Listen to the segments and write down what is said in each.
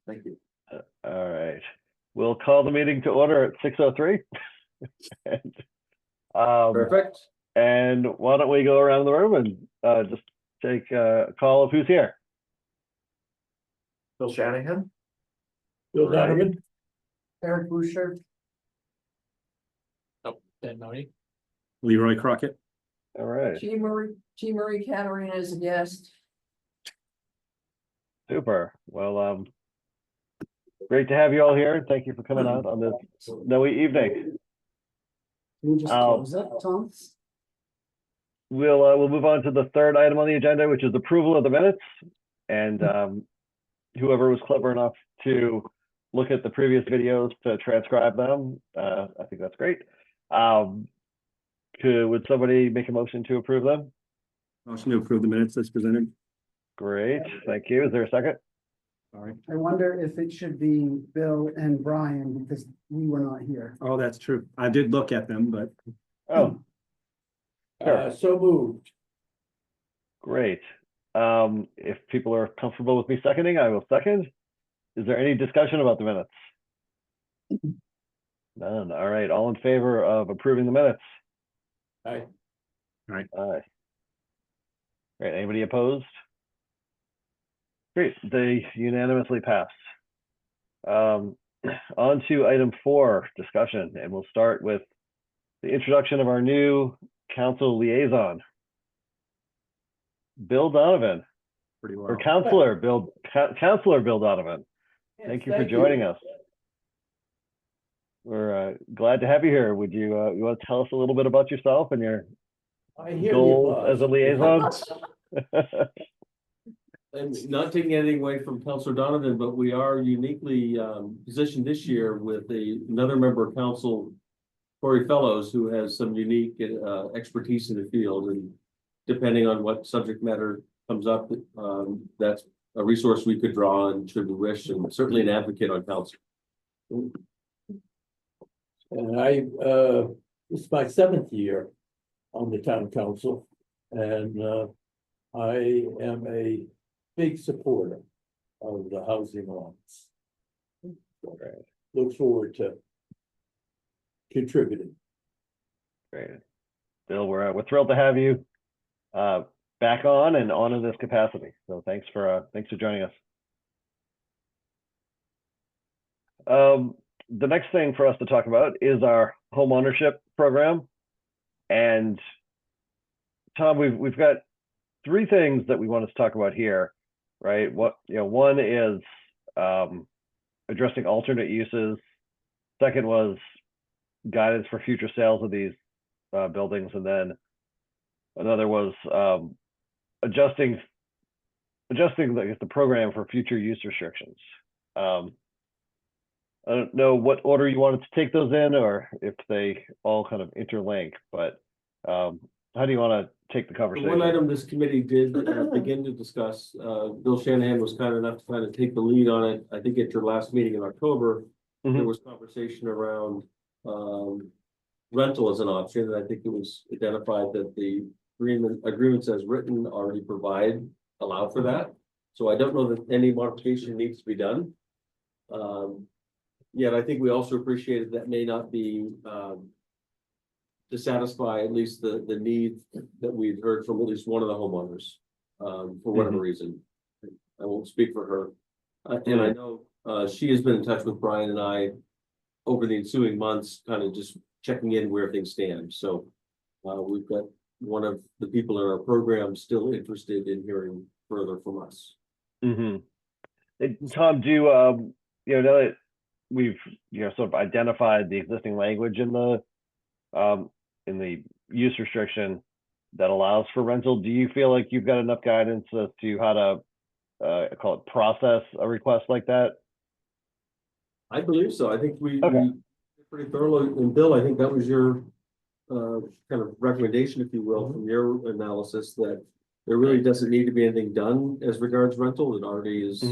Thank you. All right, we'll call the meeting to order at 6:03. Perfect. And why don't we go around the room and just take a call of who's here? Bill Shanahan. Bill Donovan. Eric Boucher. Ben Murray. Leroy Crockett. All right, G. Marie Caterina is a guest. super. Well, great to have you all here. Thank you for coming out on this snowy evening. Can you just close that, Tom? We'll move on to the third item on the agenda, which is approval of the minutes. And whoever was clever enough to look at the previous videos to transcribe them, I think that's great. Would somebody make a motion to approve them? Motion to approve the minutes as presented. Great, thank you. Is there a second? All right. I wonder if it should be Bill and Brian because we were not here. Oh, that's true. I did look at them, but Oh, sure. So moved. Great. If people are comfortable with me seconding, I will second. Is there any discussion about the minutes? None. All right. All in favor of approving the minutes? Aye. Aye. Great. Anybody opposed? Great. They unanimously passed. On to item 4, discussion, and we'll start with the introduction of our new council liaison, Bill Donovan, pretty well. or Counselor Bill Donovan. Thank you for joining us. We're glad to have you here. Would you want to tell us a little bit about yourself and your goals as a liaison? And not taking anything away from Councilor Donovan, but we are uniquely positioned this year with another member of council, Corey Fellows, who has some unique expertise in the field. And depending on what subject matter comes up, that's a resource we could draw on should we wish, and certainly an advocate on council. And this is my 7th year on the town council, and I am a big supporter of the housing allowance. Look forward to contributing. Great. Bill, we're thrilled to have you back on and on in this capacity. So thanks for joining us. The next thing for us to talk about is our home ownership program. And Tom, we've got 3 things that we want to talk about here, right? One is addressing alternate uses. Second was guidance for future sales of these buildings, and then another was adjusting the program for future use restrictions. I don't know what order you wanted to take those in, or if they all kind of interlink, but how do you want to take the conversation? One item this committee did begin to discuss, Bill Shanahan was kind enough to kind of take the lead on it. I think at your last meeting in October, there was conversation around rental as an option, and I think it was identified that the agreements as written already allow for that. So I don't know that any modification needs to be done. Yet I think we also appreciated that may not be to satisfy at least the need that we've heard from at least one of the homeowners for whatever reason. I won't speak for her. And I know she has been in touch with Brian and I over the ensuing months, kind of just checking in where things stand. So we've got one of the people in our program still interested in hearing further from us. Tom, do you know that we've sort of identified the existing language in the use restriction that allows for rental? Do you feel like you've got enough guidance as to how to process a request like that? I believe so. I think we pretty thoroughly, and Bill, I think that was your kind of recommendation, if you will, from your analysis, that there really doesn't need to be anything done as regards rental. It already is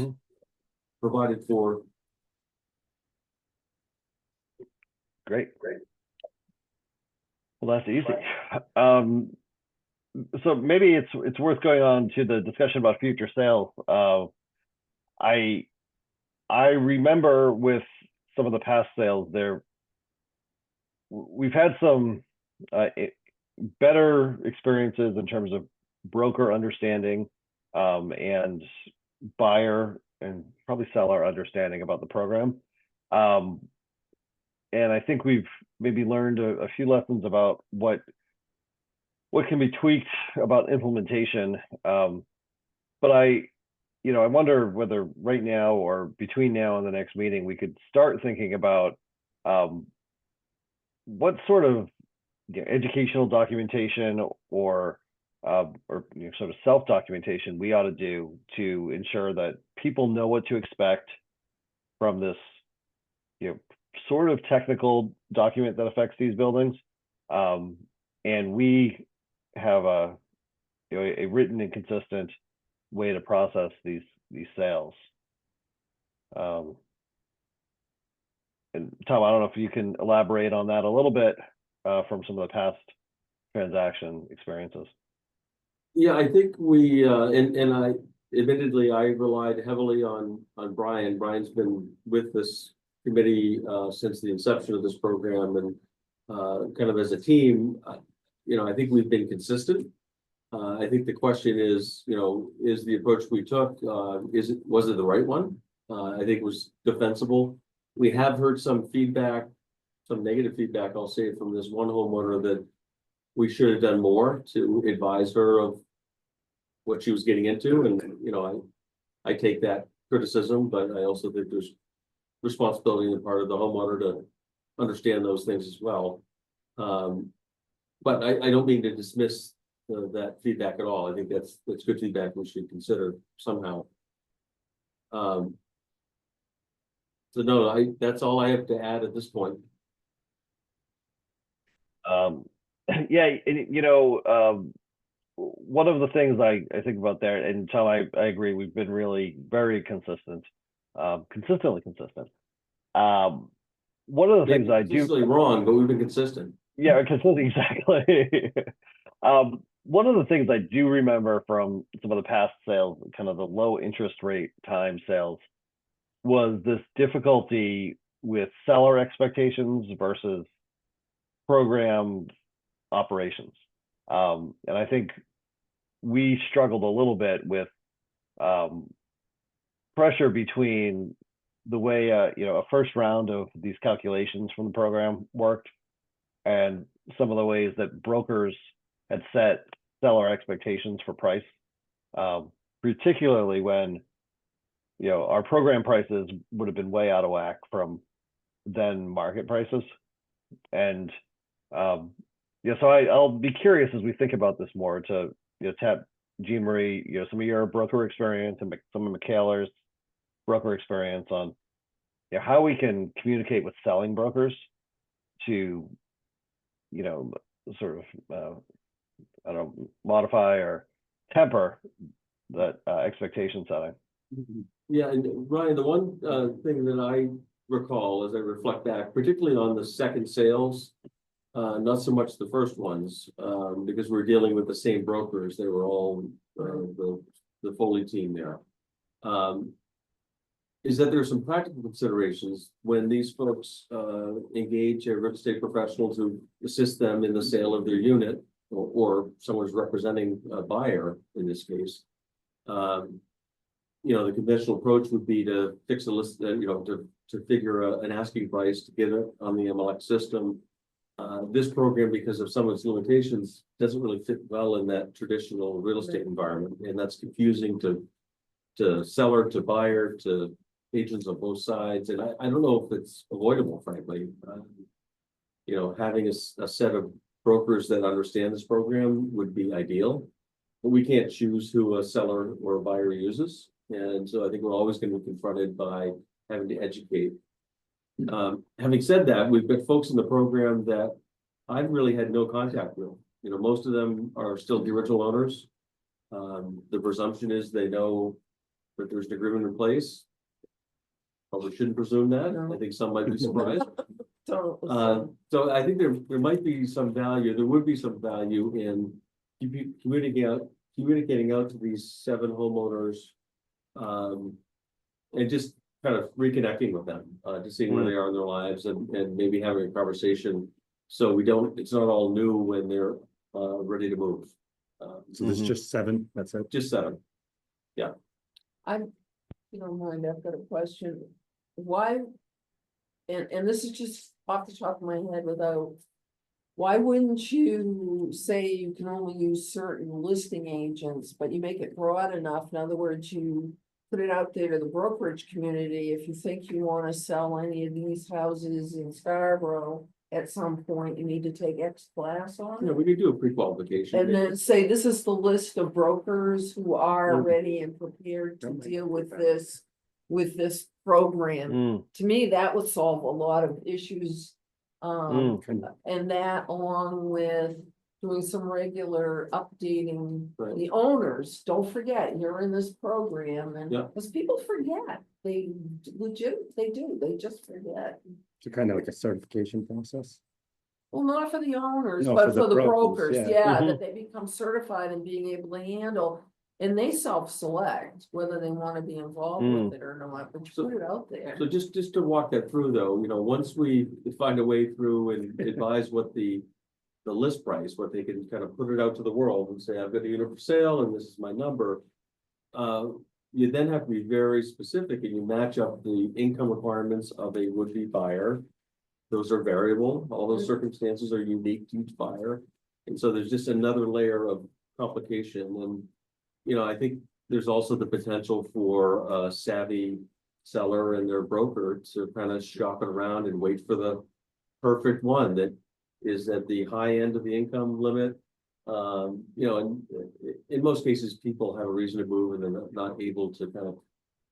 provided for. Great. Well, that's easy. so maybe it's worth going on to the discussion about future sales. I remember with some of the past sales there, we've had some better experiences in terms of broker understanding and buyer and probably seller understanding about the program. And I think we've maybe learned a few lessons about what can be tweaked about implementation. But I wonder whether right now or between now and the next meeting, we could start thinking about what sort of educational documentation or sort of self-documentation we ought to do to ensure that people know what to expect from this, sort of technical document that affects these buildings. And we have a written and consistent way to process these sales. And Tom, I don't know if you can elaborate on that a little bit from some of the past transaction experiences. Yeah, I think we, and I admittedly, I relied heavily on Brian. Brian's been with this committee since the inception of this program, and kind of as a team, I think we've been consistent. I think the question is, is the approach we took, was it the right one? I think it was defensible. We have heard some feedback, some negative feedback, I'll say, from this one homeowner that we should have done more to advise her of what she was getting into. And, I take that criticism, but I also think there's responsibility on the part of the homeowner to understand those things as well. But I don't mean to dismiss that feedback at all. I think that's good feedback we should consider somehow. So no, that's all I have to add at this point. Yeah, and, one of the things I think about there, and Tom, I agree, we've been really very consistent, consistently consistent. One of the things I do Consistently wrong, but we've been consistent. Yeah, consistently, exactly. One of the things I do remember from some of the past sales, kind of the low interest rate time sales, was this difficulty with seller expectations versus program operations. And I think we struggled a little bit with pressure between the way a first round of these calculations from the program worked and some of the ways that brokers had set seller expectations for price, particularly when our program prices would have been way out of whack from then market prices. And so I'll be curious as we think about this more to tap Jean Marie, some of your broker experience and some of Michaela's broker experience on how we can communicate with selling brokers to sort of I don't know, modify or temper that expectation setting. Yeah, and Ryan, the one thing that I recall as I reflect back, particularly on the second sales, not so much the first ones, because we're dealing with the same brokers. They were all the Foley team there. Is that there are some practical considerations when these folks engage a real estate professional to assist them in the sale of their unit, or someone's representing a buyer in this case. The conventional approach would be to fix a list, to figure an asking price to get it on the MLX system. This program, because of some of its limitations, doesn't really fit well in that traditional real estate environment, and that's confusing to seller, to buyer, to agents on both sides. And I don't know if it's avoidable, frankly. Having a set of brokers that understand this program would be ideal, but we can't choose who a seller or a buyer uses. And so I think we're always going to be confronted by having to educate. Having said that, we've got folks in the program that I've really had no contact with. Most of them are still the original owners. The presumption is they know that there's an agreement in place. Probably shouldn't presume that. No. I think some might be surprised. Don't. So I think there might be some value. There would be some value in communicating out to these 7 homeowners. And just kind of reconnecting with them, to see where they are in their lives and maybe having a conversation. So it's not all new when they're, ready to move. So there's just 7, that's it. Just 7. I'm, if you don't mind, I've got a question. Why? And this is just off the top of my head without. Why wouldn't you say you can only use certain listing agents, but you make it broad enough? In other words, you put it out there to the brokerage community. If you think you want to sell any of these houses in Scarborough at some point, you need to take X class on Yeah, it. we could do a pre-qualification. And then say, this is the list of brokers who are Mm. ready and prepared to That might deal be with better. this program. Mm, To me, that would solve a lot of issues. Okay. And that along with doing some regular updating. Right. The owners, don't forget, you're in this program and, Yeah. because people forget, they they just forget. So kind of like a certification process. Well, not for the owners, No, but for the for the brokers, brokers, yeah. yeah, Mhm. that they become certified in being able to handle. And they self-select whether they wanna be involved with it or not, but you So- put it out there. So just to walk that through though, once we find a way through and advise what the list price, what they can kind of put it out to the world and say, I've got a unit for sale and this is my number. You then have to be very specific and you match up the income requirements of a would-be buyer. Those are variable, all those circumstances are unique to each buyer. And so there's just another layer of complication and, I think there's also the potential for a savvy seller and their broker to kind of shop it around and wait for the perfect one that is at the high end of the income limit. And in most cases, people have a reason to move and they're not able to kind of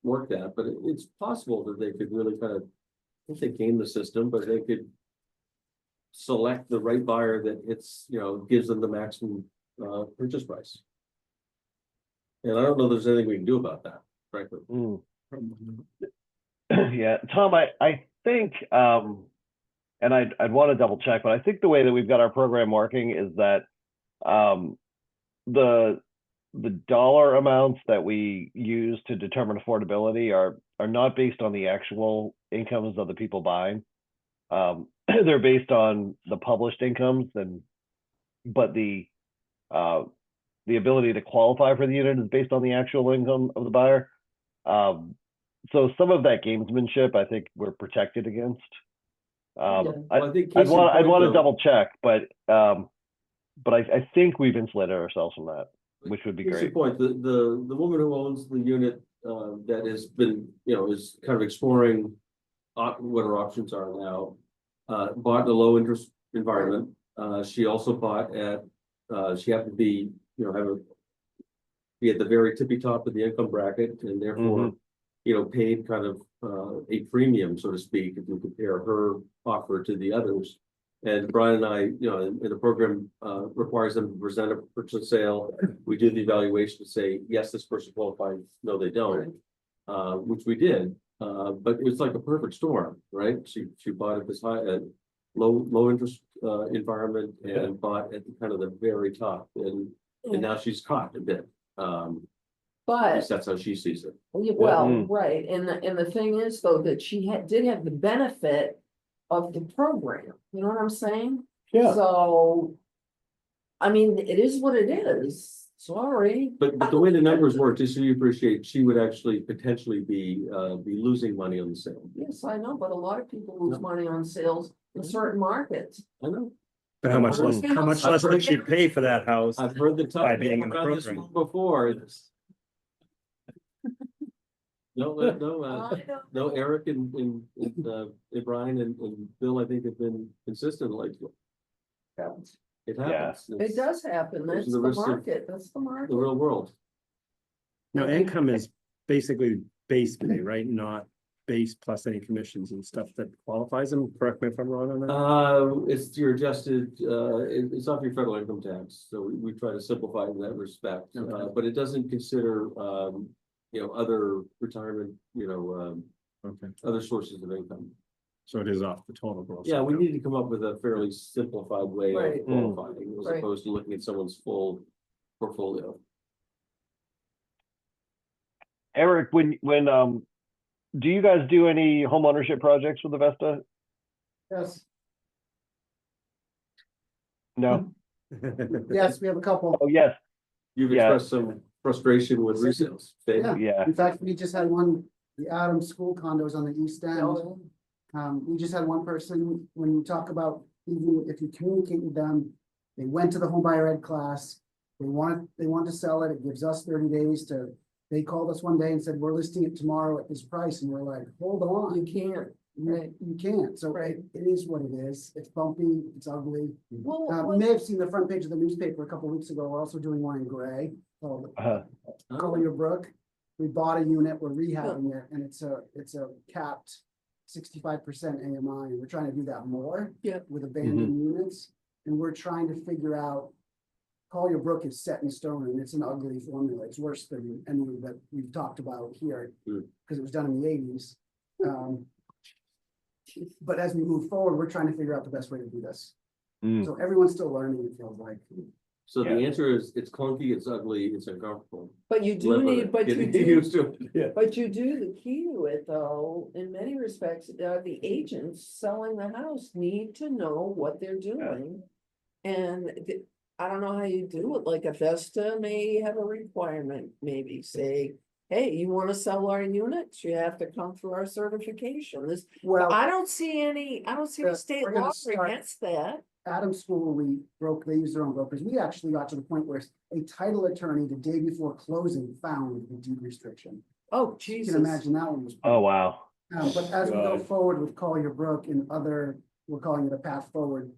work that, but it's possible that they could really kind of, I think they game the system, but they could select the right buyer that gives them the maximum purchase price. And I don't know if there's anything we can do about that, frankly. mm. Yeah, Tom, I think, and I'd want to double check, but I think the way that we've got our program working is that the dollar amounts that we use to determine affordability are not based on the actual incomes of the people buying. They're based on the published incomes but the ability to qualify for the unit is based on the actual income of the buyer. So some of that gamesmanship, I think we're protected against. Well, I think I'd case in want point, to though, double check, but I think we've insulated ourselves from that, which would be case in great. point, the woman who owns the unit that has been, is kind of exploring what her options are now. Bought in a low interest environment. She also bought she happened to be, be at the very tippy top of the income bracket and therefore, paid kind of a premium, so to speak, if you compare her offer to the others. And Brian and I, in the program, requires them to present a purchase sale. We do the evaluation to say, yes, this person qualifies, no, they don't. Which we did, but it was like a perfect storm, right? She bought at this low interest environment and bought at kind of the very top and now she's caught a bit. At But, least that's how she sees it. well, Mm. right, and the thing is though, that she did have the benefit of the program, you know what I'm saying? Yeah, So. I mean, it is what it is, sorry. But the way the numbers work, just so you appreciate, she would actually potentially be losing money on the sale. Yes, I know, but a lot of people lose Yeah. money on sales in certain markets. I know. But how much less, how much less would she pay for that house? I've heard the tough By being in the around this program. room before. No, I don't no, know. Eric and Brian and Bill, I think have been consistent, like, it happens. It It's does happen, Those are that's the the risks of market, that's the market. the real world. Now, income is basically base pay, right? Not base plus any commissions and stuff that qualifies them. Correct me if I'm wrong on that. It's your adjusted, it's off your federal income tax, so we try to simplify it in that respect. Okay. But it doesn't consider, other retirement, Okay, other sources of income. so it is off the total gross. Yeah, we income. need to come up with a fairly simplified way Right. of qualifying, as Right. opposed to looking at someone's full portfolio. Eric, do you guys do any home ownership projects with Avesta? Yes, No? yes, we have a couple. Oh, yes, You've Yeah. expressed some frustration with resales. Dave? Yeah. yeah, In fact, we just had one, the Adams School condos on the east end. Oh, We just had one person, when you talk about, even if you communicate with them, they went to the home buyer ed class. They want to sell it. It gives us 30 days to, they called us one day and said, we're listing it tomorrow at this price. And we're like, hold on. You can't, right. You can't. So Right. it is what it is. It's bumpy, it's ugly. Well, You may have seen the front page of the newspaper a couple weeks ago. We're also doing one in gray called Collier Brook. We bought a unit, we're rehabbing it, and it's a capped 65% AMI. And we're trying to do that more. Yep. With abandoned units, and we're trying to figure out. Collier Brook is set in stone, and it's an ugly formula. It's worse than any that we've talked about here, Mm. because it was done in the 80s. But as we move forward, we're trying to figure out the best way to do this. Mm. So everyone's still learning, it feels like. So the Yeah. answer is, it's clunky, it's ugly, it's uncomfortable. but you do Live with need, it. but Get you do, used to it. but you do, the key to it though, in many respects, the agents selling the house need to know what they're doing. And I don't know how you do it, like Avesta may have a requirement, maybe say, hey, you wanna sell our units, you have to come through our certification, this, Well, I don't see any state we're gonna law start- against that. Adams School, they use their own brokers. We actually got to the point where a title attorney the day before closing found the deed restriction. Oh, You Jesus. can imagine that one was. oh, wow. But as we go God. forward with Collier Brook and other, we're calling it a path forward.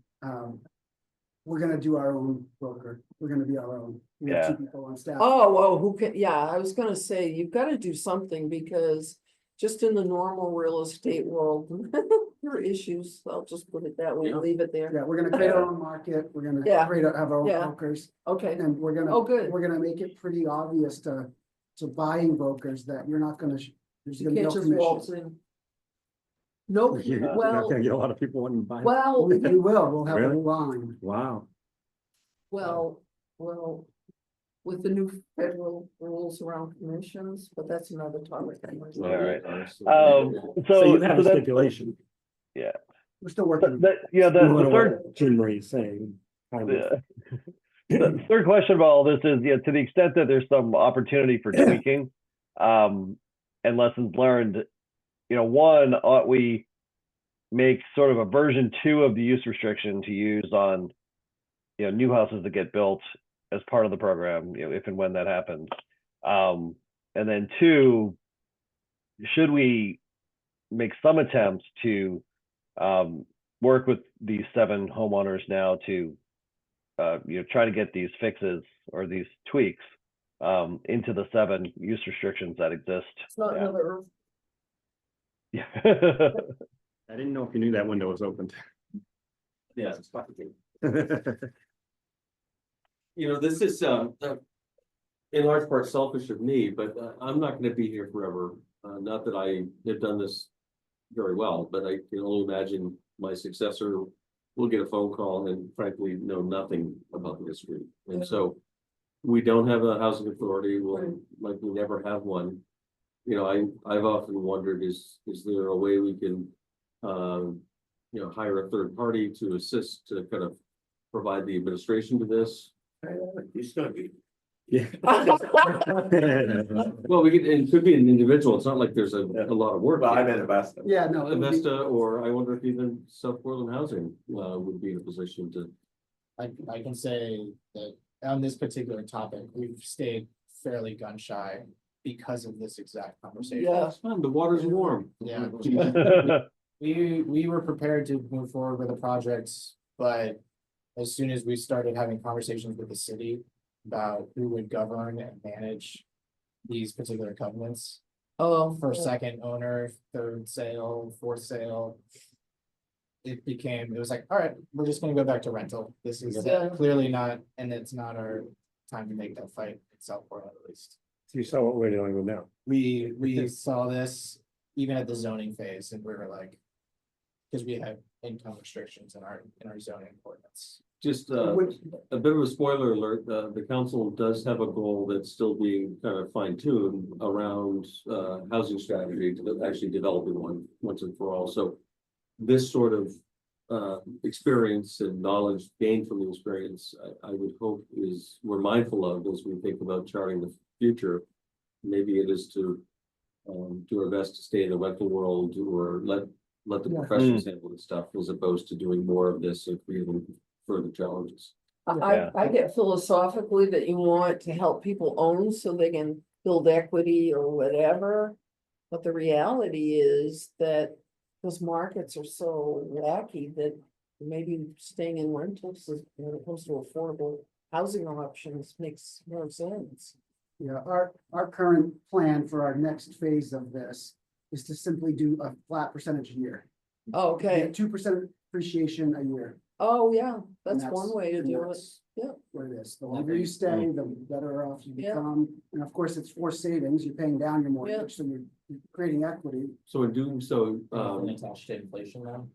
We're gonna do our own broker. We're gonna be our own. We have 2 people on staff. Oh, who can, yeah, I was gonna say, you've gotta do something because just in the normal real estate world, there are issues, I'll just put it that way, Yeah. leave it there. Yeah, we're gonna create our own market. We're gonna Yeah. have our own Yeah. brokers, Okay, and we're gonna. oh, good, We're gonna make it pretty obvious to buying brokers that you're not gonna, there's you gonna be can't no just waltz commission. in. Nope, You're not well, gonna get a lot of people wanting to buy. well, We will, we'll have a Really? new line. Wow. well, with the new federal rules around commissions, but that's another topic. All right. Um, So you have a that's, stipulation. We're still working. yeah, Similar the to third, what Jean Marie is saying. kind of. the third question about all this is, to the extent that there's some opportunity for tweaking, and lessons learned, one, ought we make sort of a version 2 of the use restriction to use on, new houses that get built as part of the program, if and when that happens. And then 2, should we make some attempts to work with these 7 homeowners now to try to get these fixes or these tweaks into the 7 use restrictions that exist. It's not another, Yeah. I didn't know if you knew that window was opened. Yeah. This is, in large part selfish of me, but I'm not gonna be here forever. Not that I have done this very well, but I can only imagine my successor will get a phone call and frankly know nothing about the history. And so we don't have a housing authority, we'll likely never have one. I've often wondered, is there a way we can, hire a third party to assist to kind of provide the administration to this? You study. Yeah. Well, it could be an individual. It's not like there's a lot of work. Well, I'm in Avesta. Yeah, no. it would be- Avesta, or I wonder if even South Portland Housing, would be in a position to. I can say that on this particular topic, we've stayed fairly gun shy because of this exact conversation. yeah, It's fun, the water's warm. Yeah, we were prepared to move forward with the projects, but as soon as we started having conversations with the city about who would govern and manage these particular covenants, oh, for second owner, third sale, fourth sale, it was like, all right, we're just gonna go back to rental. This is Yeah. clearly not, and it's not our time to make that fight in South Portland at least. You saw what we're dealing with now. We saw this even at the zoning phase and we were like, because we had income restrictions in our zoning ordinance. Just Which- a bit of a spoiler alert, the council does have a goal that's still being kind of fine tuned around housing strategy, to actually developing one once and for all, so. This sort of experience and knowledge gained from the experience, I would hope we're mindful of as we think about charting the future. Maybe it is to do our best to stay in the rental world or let the Yeah. professionals handle the stuff as opposed to doing more of this and creating further challenges. I get philosophically that you want to help people own so they can build equity or whatever. But the reality is that those markets are so wacky that maybe staying in rentals as opposed to affordable housing options makes more sense. Yeah, our current plan for our next phase of this is to simply do a flat percentage a year. Okay, 2% appreciation a year. oh, yeah, that's And one way to and do it, that's yeah. What it is. The longer you stay, the better off you Yeah. become. And of course, it's forced savings. You're paying down your Yeah. mortgage, so you're creating equity. So in doing so, Attached to inflation now.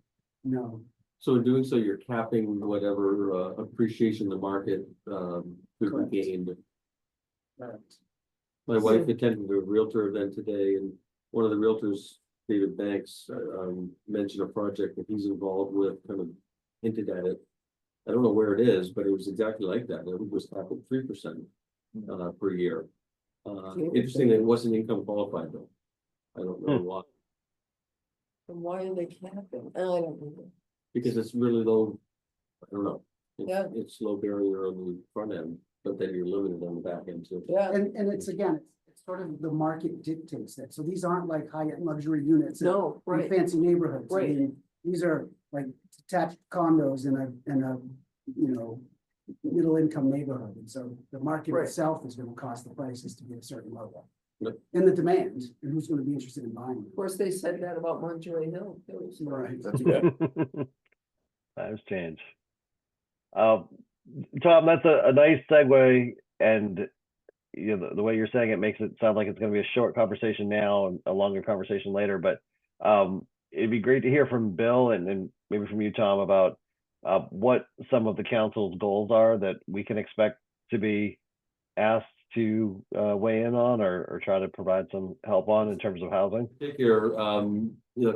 No, so in doing so, you're capping whatever appreciation the market could Correct. be gained. correct. My wife attended a Realtor event today, and one of the Realtors, David Banks, mentioned a project that he's involved with, kind of hinted at it. I don't know where it is, but it was exactly like that. It was capped at 3% per year. Interesting, that it wasn't income qualified though. I don't know why, And why are they capping? I don't know. because it's really low. I don't know. Yeah. It's low barrier on the front end, but then you're limited on the back end too. Yeah, And it's again, it's sort of the market dictates that. So these aren't like high-end luxury units. no, in right, fancy neighborhoods. I Right. mean, these are like detached condos in a, middle income neighborhood. And so the market Right. itself is gonna cost the prices to be a certain level. Yep. And the demand, and who's gonna be interested in buying of them. course, they said that about Monterey Hill, too. so- Right. Times change. Tom, that's a nice segue, and you know, the way you're saying it makes it sound like it's gonna be a short conversation now and a longer conversation later, but it'd be great to hear from Bill and maybe from you, Tom, about what some of the council's goals are that we can expect to be asked to weigh in on or try to provide some help on in terms of housing. Particular,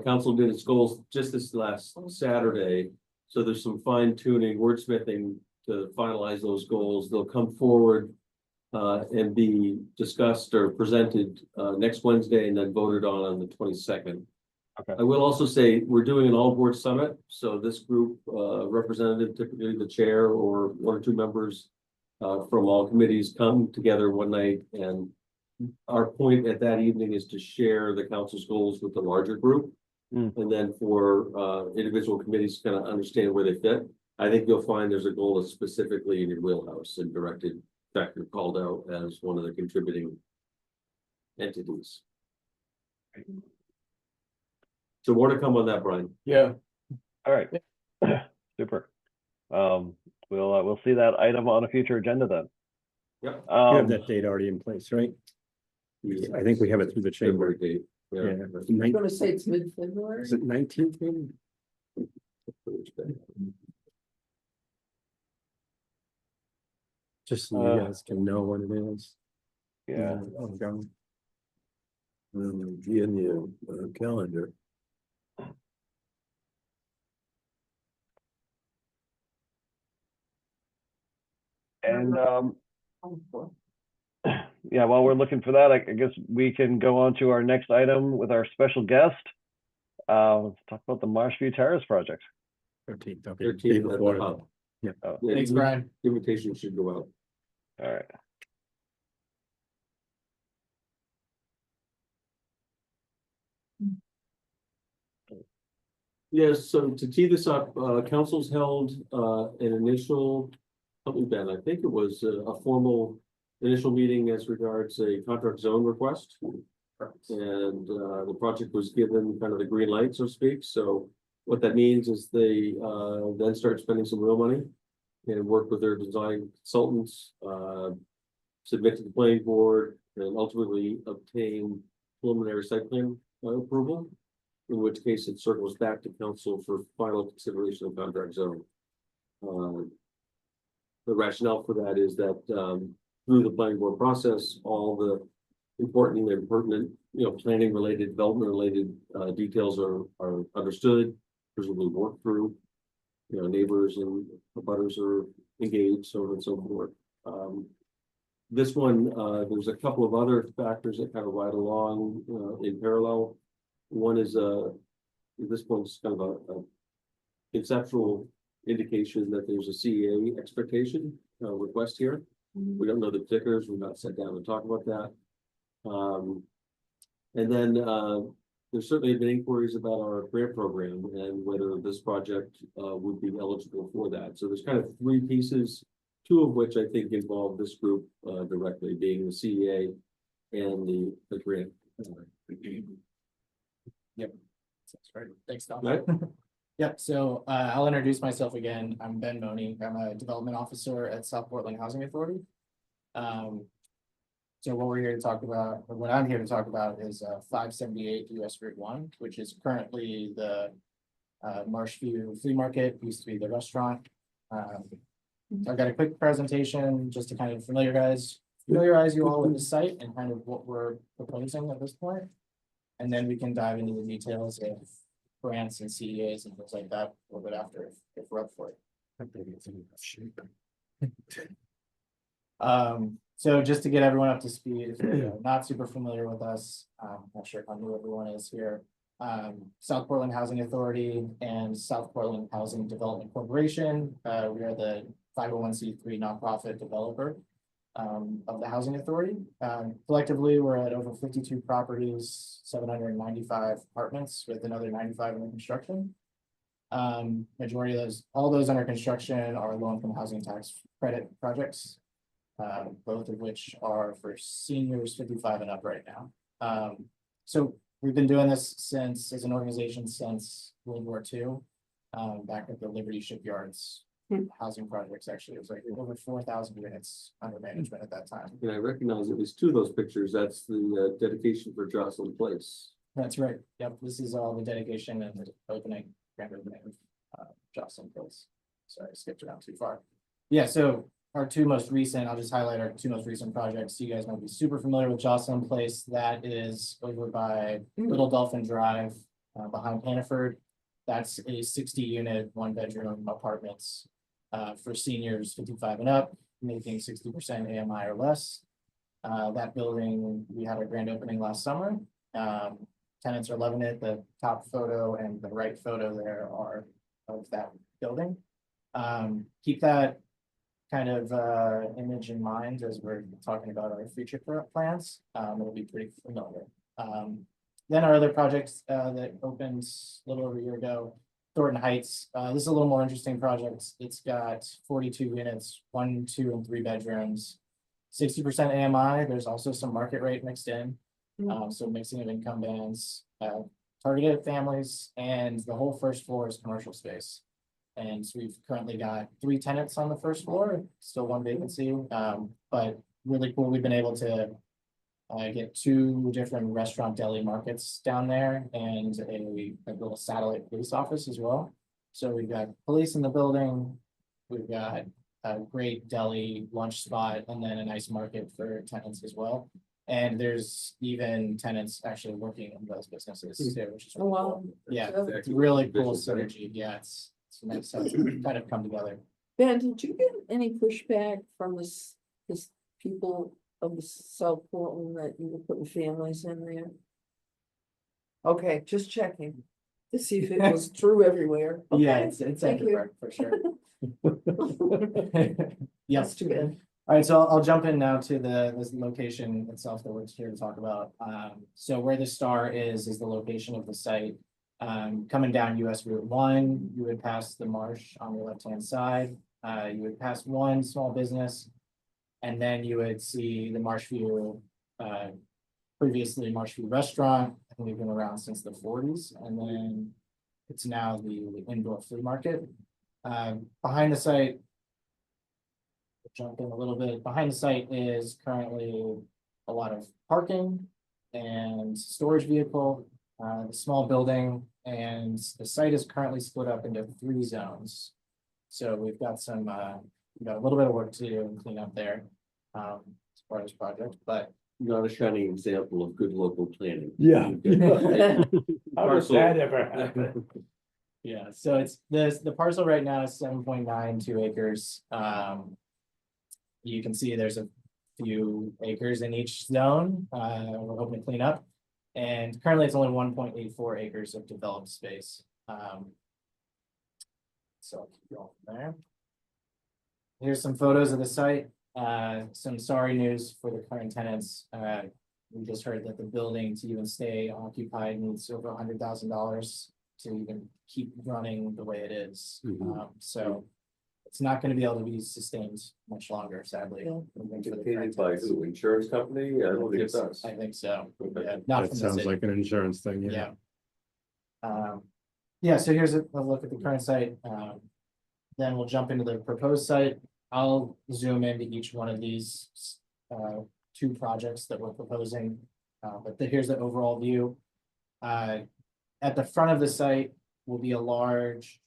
council did its goals just this last Saturday. So there's some fine tuning, wordsmithing to finalize those goals. They'll come forward and be discussed or presented next Wednesday and then voted on the 22nd. Okay. I will also say, we're doing an all board summit, so this group representative, typically the chair or one or two members from all committees come together one night, and our point at that evening is to share the council's goals with the larger group. And then for individual committees to kind of understand where they fit. I think you'll find there's a goal that's specifically in your wheelhouse and directed, in fact, you're called out as one of the contributing entities. So more to come on that, Brian. Yeah, All right, super. We'll see that item on a future agenda then. Yep. You have Um, that date already in place, right? I think we have it through the chamber. February date. Yeah. I'm gonna say it's mid-February. Is it 19th maybe? Just so you guys can know what it is. yeah, Oh, God. be in the calendar. and yeah, while we're looking for that, I guess we can go on to our next item with our special guest. Let's talk about the Marshview Terrace project. 13th. Okay. 13th Day at the before. hub. Yeah. Oh, Yeah, Thanks, Brian. Invitation should go out. all right. Yes, so to tee this up, council's held an initial, Ben, I think it was a formal initial meeting as regards a contract zone request. And the project was given kind of the green light, so to speak. So what that means is they then start spending some real money and work with their design consultants, submit to the planning board, and ultimately obtain preliminary site plan approval. In which case it circles back to council for final consideration of contract zone. the rationale for that is that, through the planning board process, all the important and pertinent, planning related, development related, details are understood, presumably worked through. Neighbors and butters are engaged, so on and so forth. This one, there's a couple of other factors that kind of ride along, in parallel. One is, this one's kind of a conceptual indication that there's a CEA expectation, request here. We don't know the particulars, we've not sat down and talked about that. And then, there's certainly been inquiries about our grant program and whether this project, would be eligible for that. So there's kind of three pieces, two of which I think involve this group, directly, being the CEA and the grant. That's right. Thanks, Tom. Right? Yep, so I'll introduce myself again. I'm Ben Money. I'm a development officer at South Portland Housing Authority. So what we're here to talk about, or what I'm here to talk about is 578 US Route 1, which is currently the Marshview Flea Market, used to be the restaurant. So I've got a quick presentation just to kind of familiarize you all with the site and kind of what we're proposing at this point. And then we can dive into the details of grants and CEAs and things like that a little bit after, if we're up for it. So just to get everyone up to speed, if they're not super familiar with us, not sure how new everyone is here. South Portland Housing Authority and South Portland Housing Development Corporation. We are the 501c3 nonprofit developer of the Housing Authority. Collectively, we're at over 52 properties, 795 apartments with another 95 under construction. Majority of those, all those under construction are low-income housing tax credit projects, both of which are for seniors 55 and up right now. So we've been doing this as an organization since World War II, back at the Liberty Shipyards housing projects. Actually, it was like over 4,000 units under management at that time. And I recognize at least two of those pictures. That's the dedication for Jocelyn Place. That's right. Yep, this is all the dedication and the grand opening of Jocelyn Place. Sorry, I skipped around too far. Yeah, so our two most recent, I'll just highlight our two most recent projects. You guys might be super familiar with Jocelyn Place. That is over by Little Dolphin Drive, behind Hannaford. That's a 60-unit, one-bedroom apartments for seniors 55 and up, making 60% AMI or less. That building, we had our grand opening last summer. Tenants are loving it. The top photo and the right photo there are of that building. Keep that kind of image in mind as we're talking about our future plans. It'll be pretty familiar. Then our other projects that opened a little over a year ago, Thornton Heights. This is a little more interesting project. It's got 42 units, 1, 2, and 3 bedrooms, 60% AMI. There's also some market rate mixed in. So mixing of income bands, targeted families, and the whole first floor is commercial space. And so we've currently got 3 tenants on the first floor, still 1 vacancy, but really cool. We've been able to get 2 different restaurant deli markets down there and a little satellite police office as well. So we've got police in the building, we've got a great deli lunch spot, and then a nice market for tenants as well. And there's even tenants actually working in those businesses too, which is really cool. Yeah, it's really cool synergy. Yeah, it's nice how it's kind of come together. Ben, did you get any pushback from this people of the South Portland that you were putting families in there? Okay, just checking to see if it was true everywhere. Yeah, Okay, it's thank you. everywhere for sure. Yes, That's too bad. All right, so I'll jump in now to this location itself that we're here to talk about. So where the star is the location of the site. Coming down US Route 1, you would pass the marsh on your left-hand side. You would pass one small business, and then you would see the Marshview, previously Marshview Restaurant. I think they've been around since the 40s, and then it's now the indoor flea market. Behind the site, jump in a little bit. Behind the site is currently a lot of parking and storage vehicle, the small building, and the site is currently split up into 3 zones. So we've got some a little bit of work to do and clean up there. As part of this project, but Not a shining example of good local planning. Yeah. Yeah. How does that ever happen? yeah, so it's this, the parcel right now is 7.92 acres. You can see there's a few acres in each zone, we're hoping to clean up. And currently it's only 1.84 acres of developed space. So I'll keep going from there. Here's some photos of the site. Some sorry news for the current tenants. We just heard that the building to even stay occupied needs over $100,000 to even keep running the way it is. So it's not gonna be able to be sustained much longer, sadly. Yeah. Painted by who? Insurance company? I don't think it's us. I think so. Okay. Yeah, not That from the sounds city. like an insurance thing, yeah. Yeah. Yeah, so here's a look at the current site. Then we'll jump into the proposed site. I'll zoom into each one of these two projects that we're proposing. Here's the overall view. At the front of the site will be a large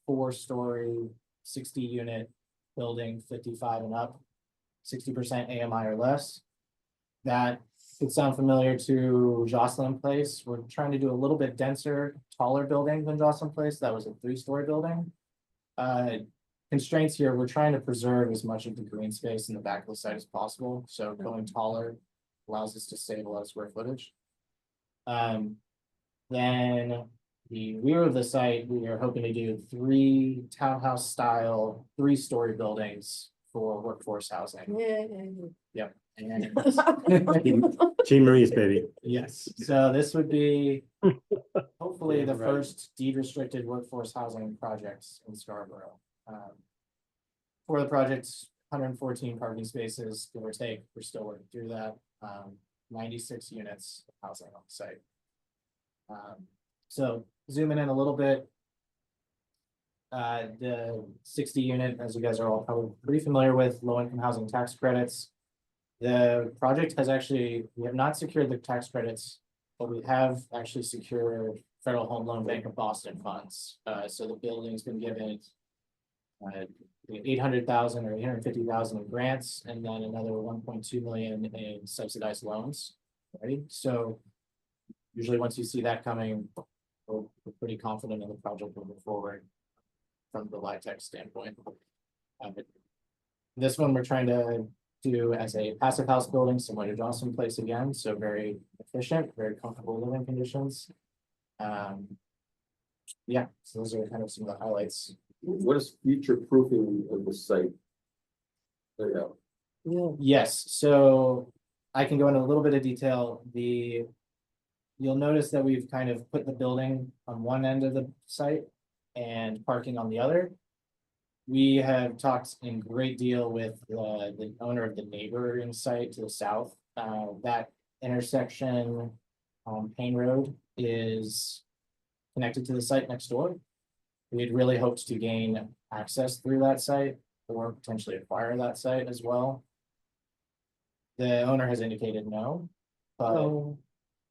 4-story, 60-unit building, 55 and up, 60% AMI or less. That could sound familiar to Jocelyn Place. We're trying to do a little bit denser, taller building than Jocelyn Place. That was a 3-story building. Constraints here, we're trying to preserve as much of the green space in the back of the site as possible, so going taller allows us to save a lot of square footage. Then the rear of the site, we are hoping to do 3 townhouse style, 3-story buildings for workforce housing. Yeah. And Jean Marie's baby. yes, so this would be hopefully the first deed restricted workforce housing projects in Scarborough. For the project's 114 parking spaces, give or take, we're still working through that. 96 units of housing on the site. So zooming in a little bit. The 60 unit, as you guys are all probably pretty familiar with, low income housing tax credits. The project has actually, we have not secured the tax credits, but we have actually secured Federal Home Loan Bank of Boston funds. So the building's been given 800,000 or 850,000 in grants, and then another 1.2 million in subsidized loans. Right, so usually once you see that coming, we're pretty confident in the project moving forward from the LIHTC standpoint. This one we're trying to do as a passive house building, similar to Johnson Place again, so very efficient, very comfortable living conditions. Yeah, so those are kind of some of the highlights. What is future proofing of the site? Layout? Yeah. Yes, so I can go into a little bit of detail. You'll notice that we've kind of put the building on one end of the site and parking on the other. We have talked in great deal with the owner of the neighboring site to the south. That intersection on Payne Road is connected to the site next door. We had really hoped to gain access through that site or potentially acquire that site as well. The owner has indicated no, but Oh,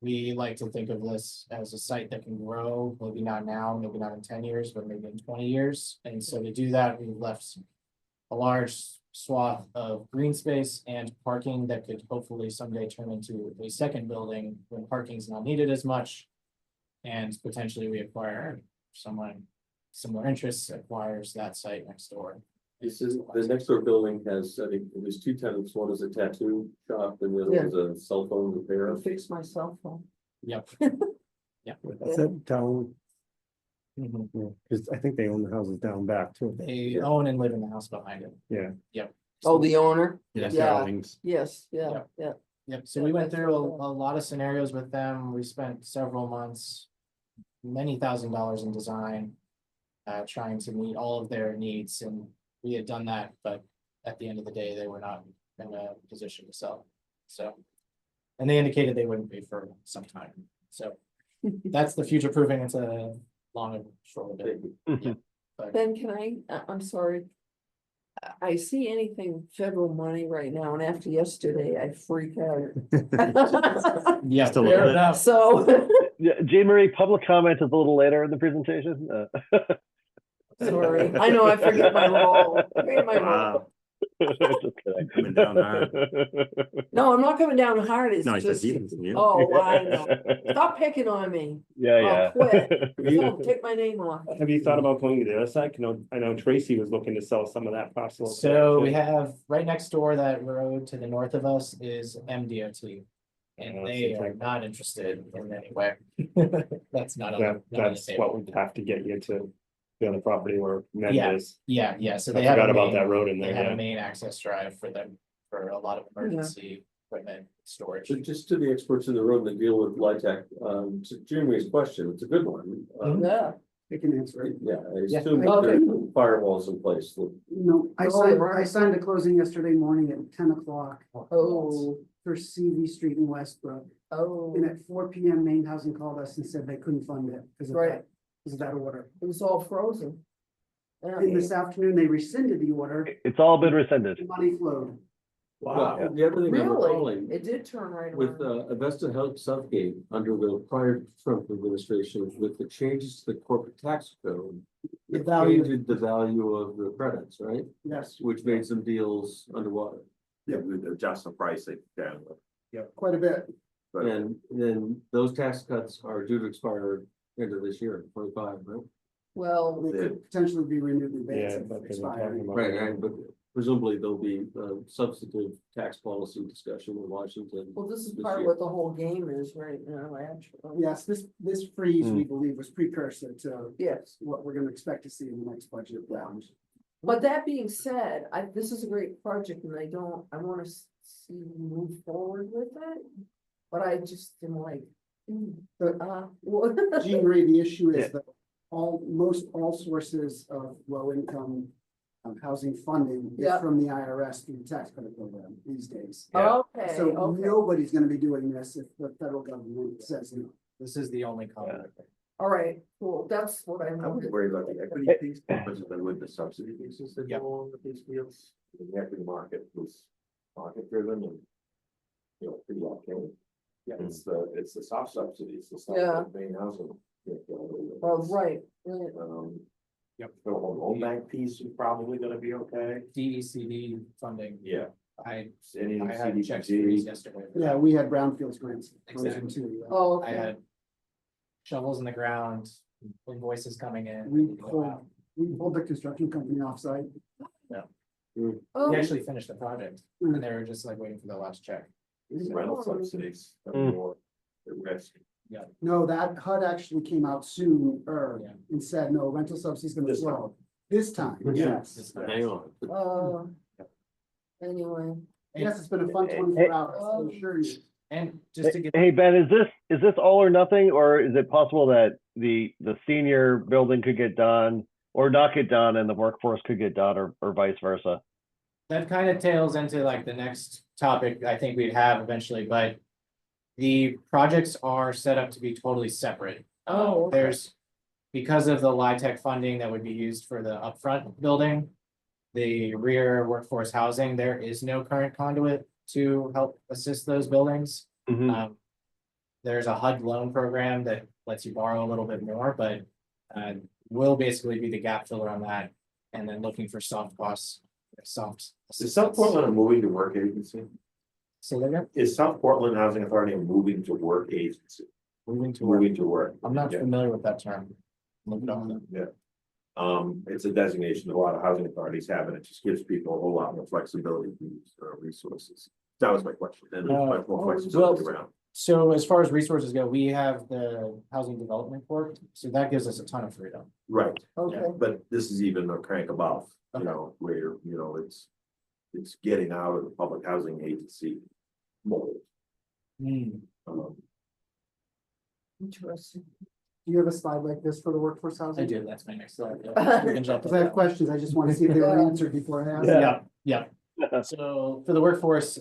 we like to think of this as a site that can grow, maybe not now, maybe not in 10 years, but maybe in 20 years. And so to do that, we've left a large swath of green space and parking that could hopefully someday turn into a second building when parking's not needed as much. And potentially we acquire someone, similar interests acquires that site next door. This is, the next door building has, I think, there's 2 tenants. One is a tattoo shop and the other is a cell phone repair. I fixed my cell phone. Yep. Is that down, Mhm. because I think they own the houses down back too. They own and live in the house behind it. Yeah. Yep. Oh, the owner? Yeah. Yeah. Buildings. Yes, yeah, Yeah. yeah. Yep, so we went through a lot of scenarios with them. We spent several months, many $1,000s in design. Trying to meet all of their needs, and we had done that, but at the end of the day, they were not in a position to sell. So, and they indicated they wouldn't be for some time. So that's the future proofing. It's a long and short of it. But Ben, can I'm sorry. I see anything federal money right now, and after yesterday, I freak out. yeah, Just a little fair bit. enough. Yeah, Jean Marie, public comment is a little later in the presentation. Sorry, I know I forget my role. I forget my role. Wow. Just kidding. Coming down hard. No, I'm not coming down hard, it's No, he said just, he doesn't, you. oh, I know. Stop picking on me. Yeah, I'll yeah. quit. Don't take my name off. Have you thought about going to the other side? I know Tracy was looking to sell some of that parcel. over there, So too. we have, right next door, that road to the north of us is MDOT. Oh, And that's they are interesting. not interested in any way. That's not on. That, not on the that's table. what would have to get you to the other property where Med Yeah. is. Yeah, so I they have. a forgot about main- that road in They there, have yeah. a main access drive for them, for a lot of emergency equipment storage. So just to the experts in the room that deal with LIHTC, to Jeremy's question, it's a good one. Yeah, I can answer it. Yeah, I Yeah. assume Okay. there are firewalls in place. No, I Oh, signed, right. I signed a closing yesterday morning at 10 o'clock oh, for CV Street in Westbrook. oh, And at 4 p.m. Maine Housing called us and said they couldn't fund it because of Right. that, because of that order. it was all frozen. And this afternoon, they rescinded the order, It's all been rescinded. the money flowed. Well, the other thing I'm Really? recalling It did turn right with around. Avesta Health Southgate under the prior Trump administration, with the changes to the corporate tax code. The it value- changed the value of the credits, right? Yes, Which made some deals underwater. Yeah, we would adjust the pricing down. quite a bit. But And then those tax cuts are due to expire end of this year, 25, right? Well, They could potentially be renewed in advance Yeah, if but they they're talking expire. about. Right, but presumably there'll be a substantive tax policy discussion in Washington. well, this is this part of year. what the whole game is right now, actually. Yes, this freeze, we Hmm. believe, was precursor to Yes, what we're gonna expect to see in the next budget round. but that being said, this is a great project and I wanna see you move forward with it. But I just am like, But what? Jean Marie, the issue Yeah. is that most all sources of low income housing funding is Yeah. from the IRS through the tax credit program these days. Yeah. Okay, So okay, nobody's gonna be doing this if the federal government says no. This is the only comment. all right, cool, that's what I I wanted. wouldn't worry about the equity piece, as much as I would the subsidy pieces that Yep. go along with these deals. The equity market was market driven and, you know, pretty okay. Yeah, it's the soft subsidies, the stuff Yeah. that main housing. Well, right, Yep. The home bank piece is probably gonna be okay. DECD funding, Yeah. I Any had checks for these CDBG. yesterday. Yeah, we had brownfields grants. Exactly. Too, yeah. oh, I okay, had shovels in the ground, invoices coming in. We pulled the construction company offsite. oh, We actually finished the project and they were just like waiting for the last check. Rental subsidies, Mm. more at risk. No, that HUD actually came out soon, Yeah. and said, no, rental subsidy's gonna This slow. This time, yes. Hang on. anyway, Yes, it's been a fun 24 hours, I assure you. And just to get, Hey, Ben, is this all or nothing, or is it possible that the senior building could get done or not get done and the workforce could get done or vice versa? that kind of tails into like the next topic I think we'd have eventually, but. The projects are set up to be totally separate. Oh, okay. There's, because of the LIHTC funding that would be used for the upfront building. The rear workforce housing, there is no current conduit to help assist those buildings. Mhm. There's a HUD loan program that lets you borrow a little bit more, but will basically be the gap filler on that. And then looking for soft costs, soft. Is South Portland a moving to work agency? So they're Is South Portland Housing Authority a moving to work agency? moving to work. Moving to work. I'm not Yeah. familiar with that term. Look it up. Yeah. It's a designation that a lot of housing authorities have, and it just gives people a whole lot more flexibility to use resources. That was my question, and much more flexibility well- around. So as far as resources go, we have the Housing Development Corp, so that gives us a ton of freedom. Right, okay, but this is even a crank above, Okay. where, it's getting out of the public housing agency mold. Um, interesting. Do you have a slide like this for the workforce housing? I do, that's my next slide. yeah. We can jump to Because I have that. questions, I just want to see if they were Yeah. answered before I ask. Yeah, yeah. So for the workforce,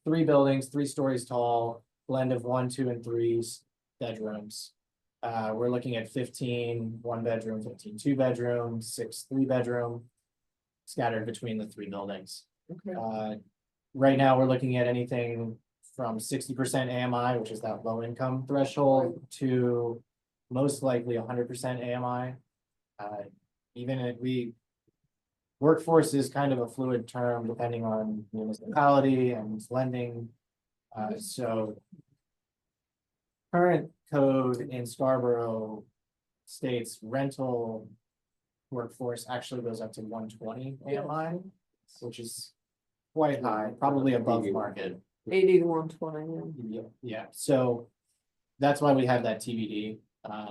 3 buildings, 3 stories tall, blend of 1, 2, and 3 bedrooms. We're looking at 15 1-bedroom, 15 2-bedroom, 6 3-bedroom. Scattered between the 3 buildings. Okay, Right now, we're looking at anything from 60% AMI, which is that low income threshold, to most likely 100% AMI. even if workforce is kind of a fluid term depending on municipality and lending. So current code in Scarborough states rental workforce actually goes up to 120 AMI, which is quite high, probably above market. 80 to 120, Yeah, so that's why we have that TBD.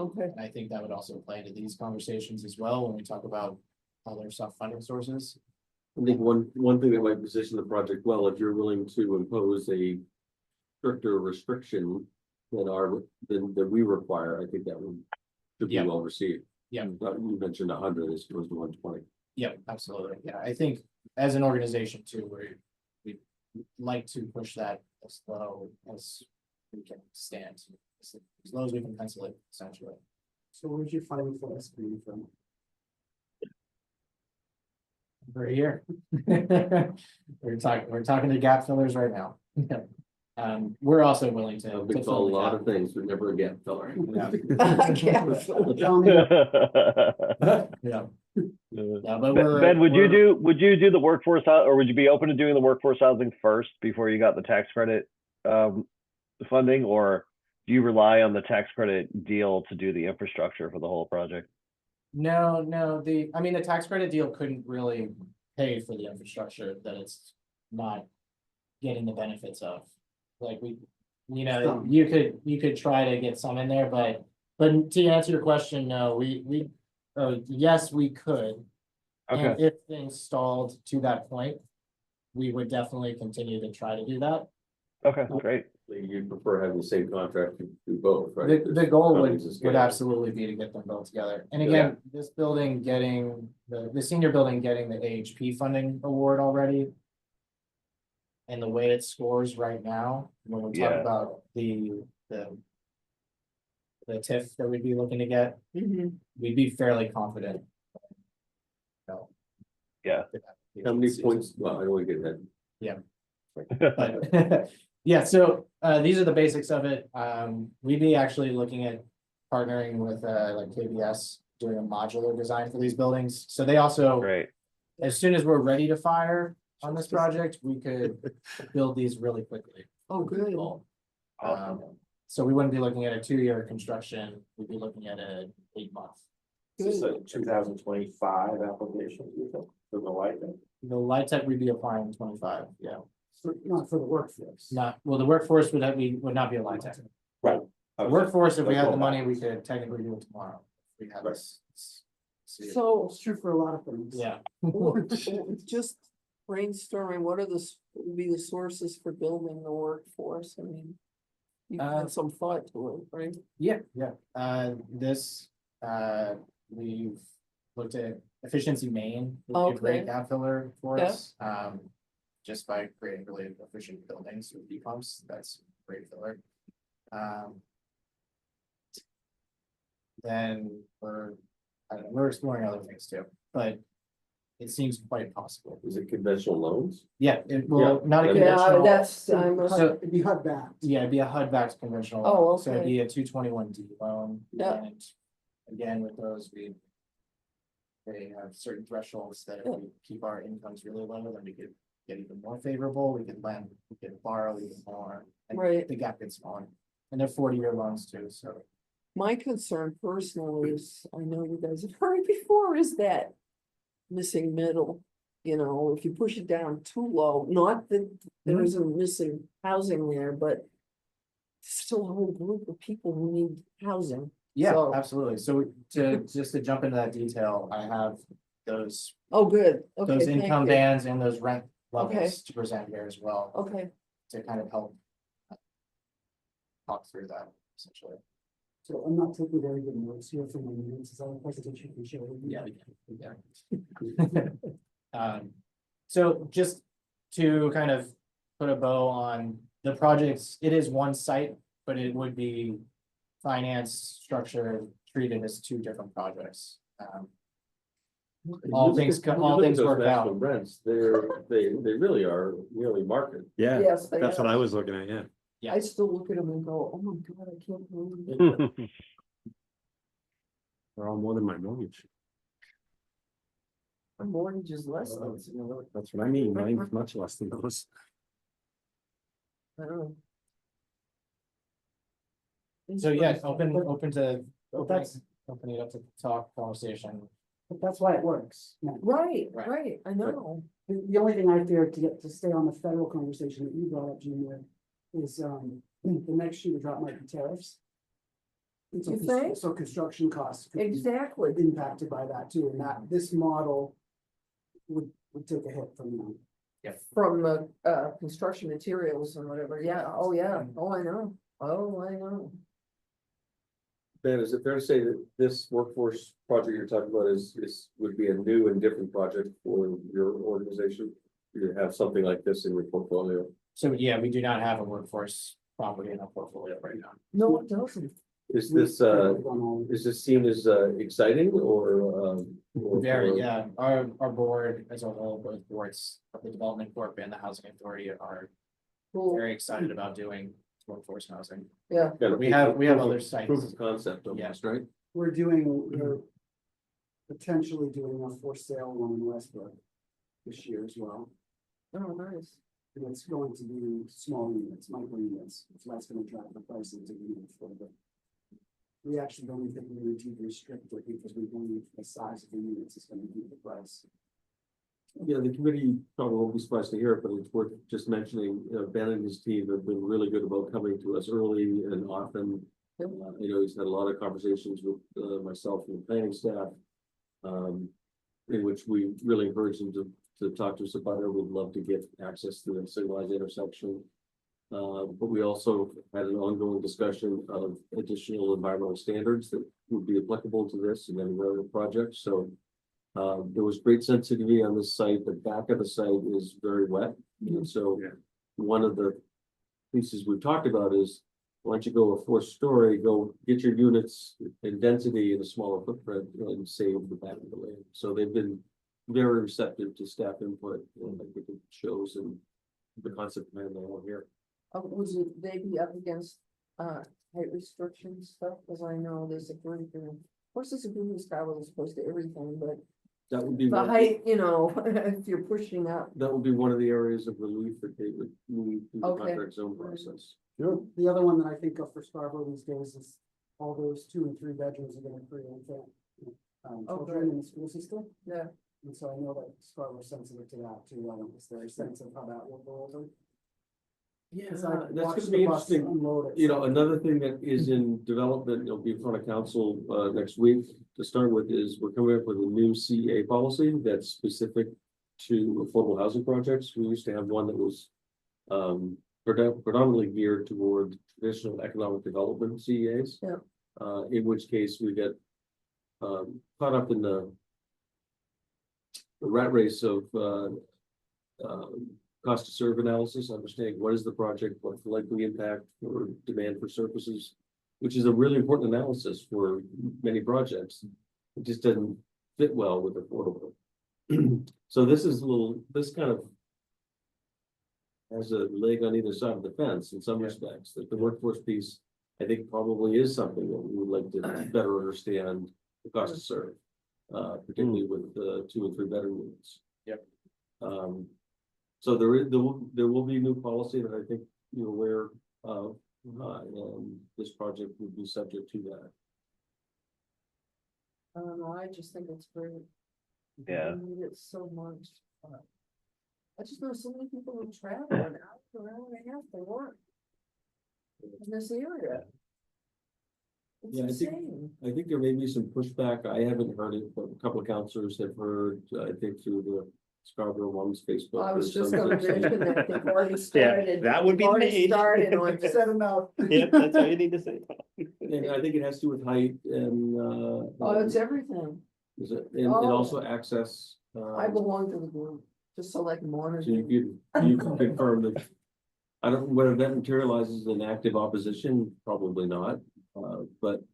Okay. And I think that would also play into these conversations as well when we talk about other self-funding sources. I think one thing that might position the project well, if you're willing to impose a stricter restriction than we require, I think that should be Yeah. well received. Yeah. You mentioned 100 as opposed to 120. Yep, absolutely. Yeah, I think as an organization too, we like to push that as low as we can stand, as low as we can pencil it, essentially. So where'd you find for us coming from? We're here. We're talking to gap fillers right now. We're also willing to. We fill call a the lot gap. of things, but never a gap filler. Yeah. Tell me, Yeah, yeah, but Ben, would you do the workforce or would you be open to doing the workforce housing first before you got the tax credit funding, or do you rely on the tax credit deal to do the infrastructure for the whole project? No, the tax credit deal couldn't really pay for the infrastructure that it's not getting the benefits of. Like you could try to get some in there, but to answer your question, no, yes, we could. And Okay, if things stalled to that point, we would definitely continue to try to do that. okay, great. You prefer having the same contract to do both, right? The goal Economies of scale. would absolutely be to get them both together. And again, this building getting, the senior building getting the AHP funding award already. And the way it scores right now, when we talk Yeah. about the TIF that we'd be looking to get, Mhm. we'd be fairly confident. No. Yeah. How many points? Well, I don't want to get that. But yeah, so these are the basics of it. We'd be actually looking at partnering with like KBS, doing a modular design for these buildings. So they also, Great. as soon as we're ready to fire on this project, we could build these really quickly. Oh, good. So we wouldn't be looking at a 2-year construction, we'd be looking at a 8-month. Is this a 2025 application, you think, for the light? The light tech we'd be applying in 25, yeah. not for the workforce. Not, well, the workforce would not be a light tech. Right. The workforce, if we That's had the all money, back. we could technically do it tomorrow. We have this. So, It's true for a lot of things. Yeah, just brainstorming, what are would be the sources for building the workforce? I mean, you had some thought to it, right? yeah. We've looked at Efficiency Maine, would be a great Okay. gap filler for Yeah. us. Just by creating really efficient buildings with heat pumps, that's a great filler. Then we're exploring other things too, but it seems quite possible. Is it conventional loans? Yeah, not a Yeah, conventional. that's, So- It'd be HUD backed. Yeah, it'd be a HUD backed conventional. Oh, loan. So it'd okay. be a 221D loan. Yeah. And again, with those, they have certain thresholds that if we keep our incomes really low, then we could get even more favorable. We could borrow even more. And Right. the gap gets smaller. And they're 40-year loans too, so. my concern personally is, I know you guys have heard it before, is that missing middle. You know, if you push it down too low, not that there isn't missing housing there, but still a whole group of people who need housing. Yeah, So- absolutely. So just to jump into that detail, I have those Oh, good, okay, those thank income you. bands and those rent Okay. levels to present here as well, Okay, to kind of help talk through that essentially. So I'm not taking very good notes here from my minutes, is that a presentation you can share with me? Yeah. So just to kind of put a bow on the projects, it is one site, but it would be finance structure treated as 2 different projects. All things When you look at work those out. national Rents, they really are nearly market. Yeah, yes, they that's what are. I was looking at, yeah. Yeah. I still look at them and go, oh my God, I can't believe it. They're all more than my mortgage. A mortgage is less than, That's what I mean, mine's much less than those. I don't know. So yeah, open to, that's- open it up to talk, conversation. But that's why it works. Yeah. Right, Right. right, I know. The only thing I fear to stay on the federal conversation that you brought up, Junior, is, the next shoe to drop might be tariffs. And so You cons- think? So construction costs could be Exactly. impacted by that too, and that this model would take a hit from them. From construction materials and whatever, yeah, oh, yeah, oh, I know, oh, I know. Ben, is it fair to say that this workforce project you're talking about would be a new and different project for your organization? You have something like this in your portfolio? So yeah, we do not have a workforce property in our portfolio right now. No, it doesn't. Is this seen as exciting or? Very, yeah, our board as a whole, both boards of the Development Corp and the Housing Authority are Cool, very excited about doing workforce housing. yeah, Kind of We have proof of- other sites. Proof of concept almost, right? We're potentially doing a for sale one in Westbrook this year as well. oh, nice. And it's going to be small units, micro units, so that's gonna drive the price into units for the. We actually don't think we need to restrict it because we believe the size of the units is gonna be the price. Yeah, the committee probably won't be surprised to hear it, but it's worth just mentioning, Ben and his team have been really good about coming to us early and often. Yep. He's had a lot of conversations with myself and the planning staff. In which we really encourage them to talk to us about it. We'd love to get access to the signalized intersection. But we also had an ongoing discussion of additional environmental standards that would be applicable to this and then other projects, so. There was great sensitivity on this site. The back of the site is very wet, and so. One of the pieces we've talked about is, why don't you go a 4th-story, go get your units in density in a smaller footprint and save the back of the land. So they've been very receptive to staff input, and I think it shows in the concept plan they have here. Would they be up against, height restrictions stuff, cause I know there's a group, and of course, there's a group of Scarborough as opposed to everything, but That would be. the height, if you're pushing up. That would be one of the areas of relief that they would need through the Okay. contract zone process. Sure. The other one that I think of for Scarborough these days is all those 2 and 3 bedrooms are gonna create, children in the school system. Yeah. And so I know that Scarborough's sensitive to that too. I don't, is there a sense of how that will go over? Yeah, It's like that's watch gonna the be bus interesting. unload it. You know, another thing that is in development, it'll be in front of council next week to start with, is we're coming up with a new CA policy that's specific to affordable housing projects. We used to have one that was predominantly geared toward traditional economic development CEAs. Yeah. In which case we get caught up in the rat race of cost to serve analysis, understanding what is the project, what's the likely impact or demand for services, which is a really important analysis for many projects. It just doesn't fit well with affordable. So this kind of has a leg on either side of the fence in some respects, that the workforce piece, I think, probably is something that we would like to better understand the cost to serve, particularly with the 2 and 3 bedroom units. Yep. So there will be new policy that I think you're aware of, and this project would be subject to that. I don't know, I just think it's great. Yeah. I need it so much. I just know so many people who travel an hour, and a half to work. In this area. It's Yeah, I think- insane. I think there may be some pushback. I haven't heard it, but a couple of counselors have heard, I think through the Scarborough One's Facebook. I was there's just some- gonna mention that they've already started. that would be they've the already age. Started on this. Said enough. Yeah, that's all you need to say. And I think it has to do with height and, Oh, it's everything. is it, and Oh. also access. I belong to the group, just so like monitor. So you can confirm that. I don't know whether that materializes in active opposition, probably not, but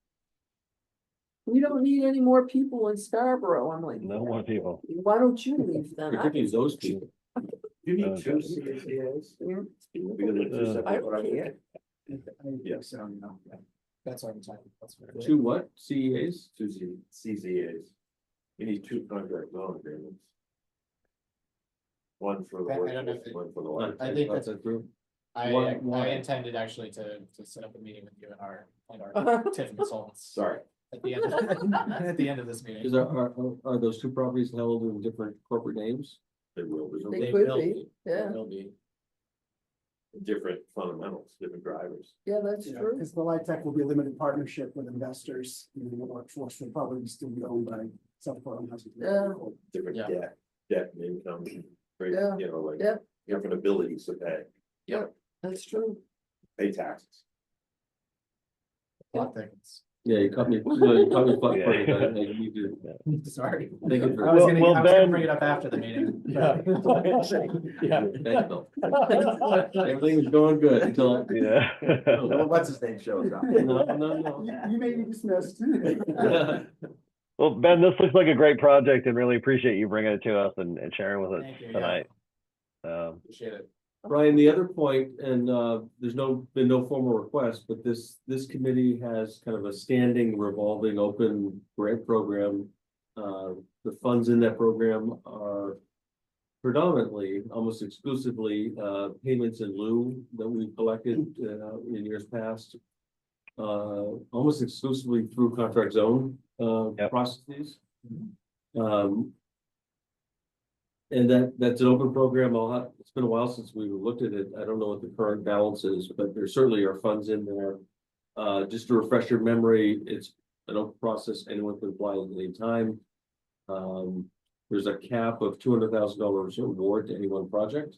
We don't need any more people in Scarborough. I'm like. No more people. Why don't you leave then? I particularly can- those people. You need two CAs? Yeah. Because they're two Uh, separate I don't projects. care. Yes. That's what I'm talking about. Two what? CEAs? Two CZAs. You need two contract zone agreements. One for the I don't know if workforce, it- one for the life. I think That's a group. I Why? intended actually to set up a meeting with you and our TIF consultants. Sorry. At the end, at the end of this Is meeting. there, are those two properties held in different corporate names? They will, there's They no could will be, yeah. Will be. different fundamentals, different drivers. Yeah, that's Yeah, true. because the Light Tech will be a limited partnership with investors, and the workforce will probably still be owned by South Portland Housing. Yeah. Different Yeah. debt and income, very, Yeah. you know, like. Yeah. Different abilities to That's true. pay taxes. Plot thickens. Yeah, you cut me, no, you cut me flat Yeah. footed, I need to, Sorry. thank you for. I was Well, gonna Ben- bring it up after the meeting. Yeah. Yeah. Thank you, Bill. Everything was going good until. Yeah. What's his name shows up. No, no, You may be dismissed. no. Well, Ben, this looks like a great project and really appreciate you bringing it to us and sharing with Thank you, us yeah. tonight. Appreciate it. Brian, the other point, and there's been no formal request, but this committee has kind of a standing revolving open grant program. The funds in that program are predominantly, almost exclusively, payments in lieu that we've collected in years past. Almost exclusively through contract zone Yep. processes. And that's an open program. It's been a while since we looked at it. I don't know what the current balance is, but there certainly are funds in there. Just to refresh your memory, it's an open process. Anyone can apply at any time. There's a cap of $200,000 award to any one project.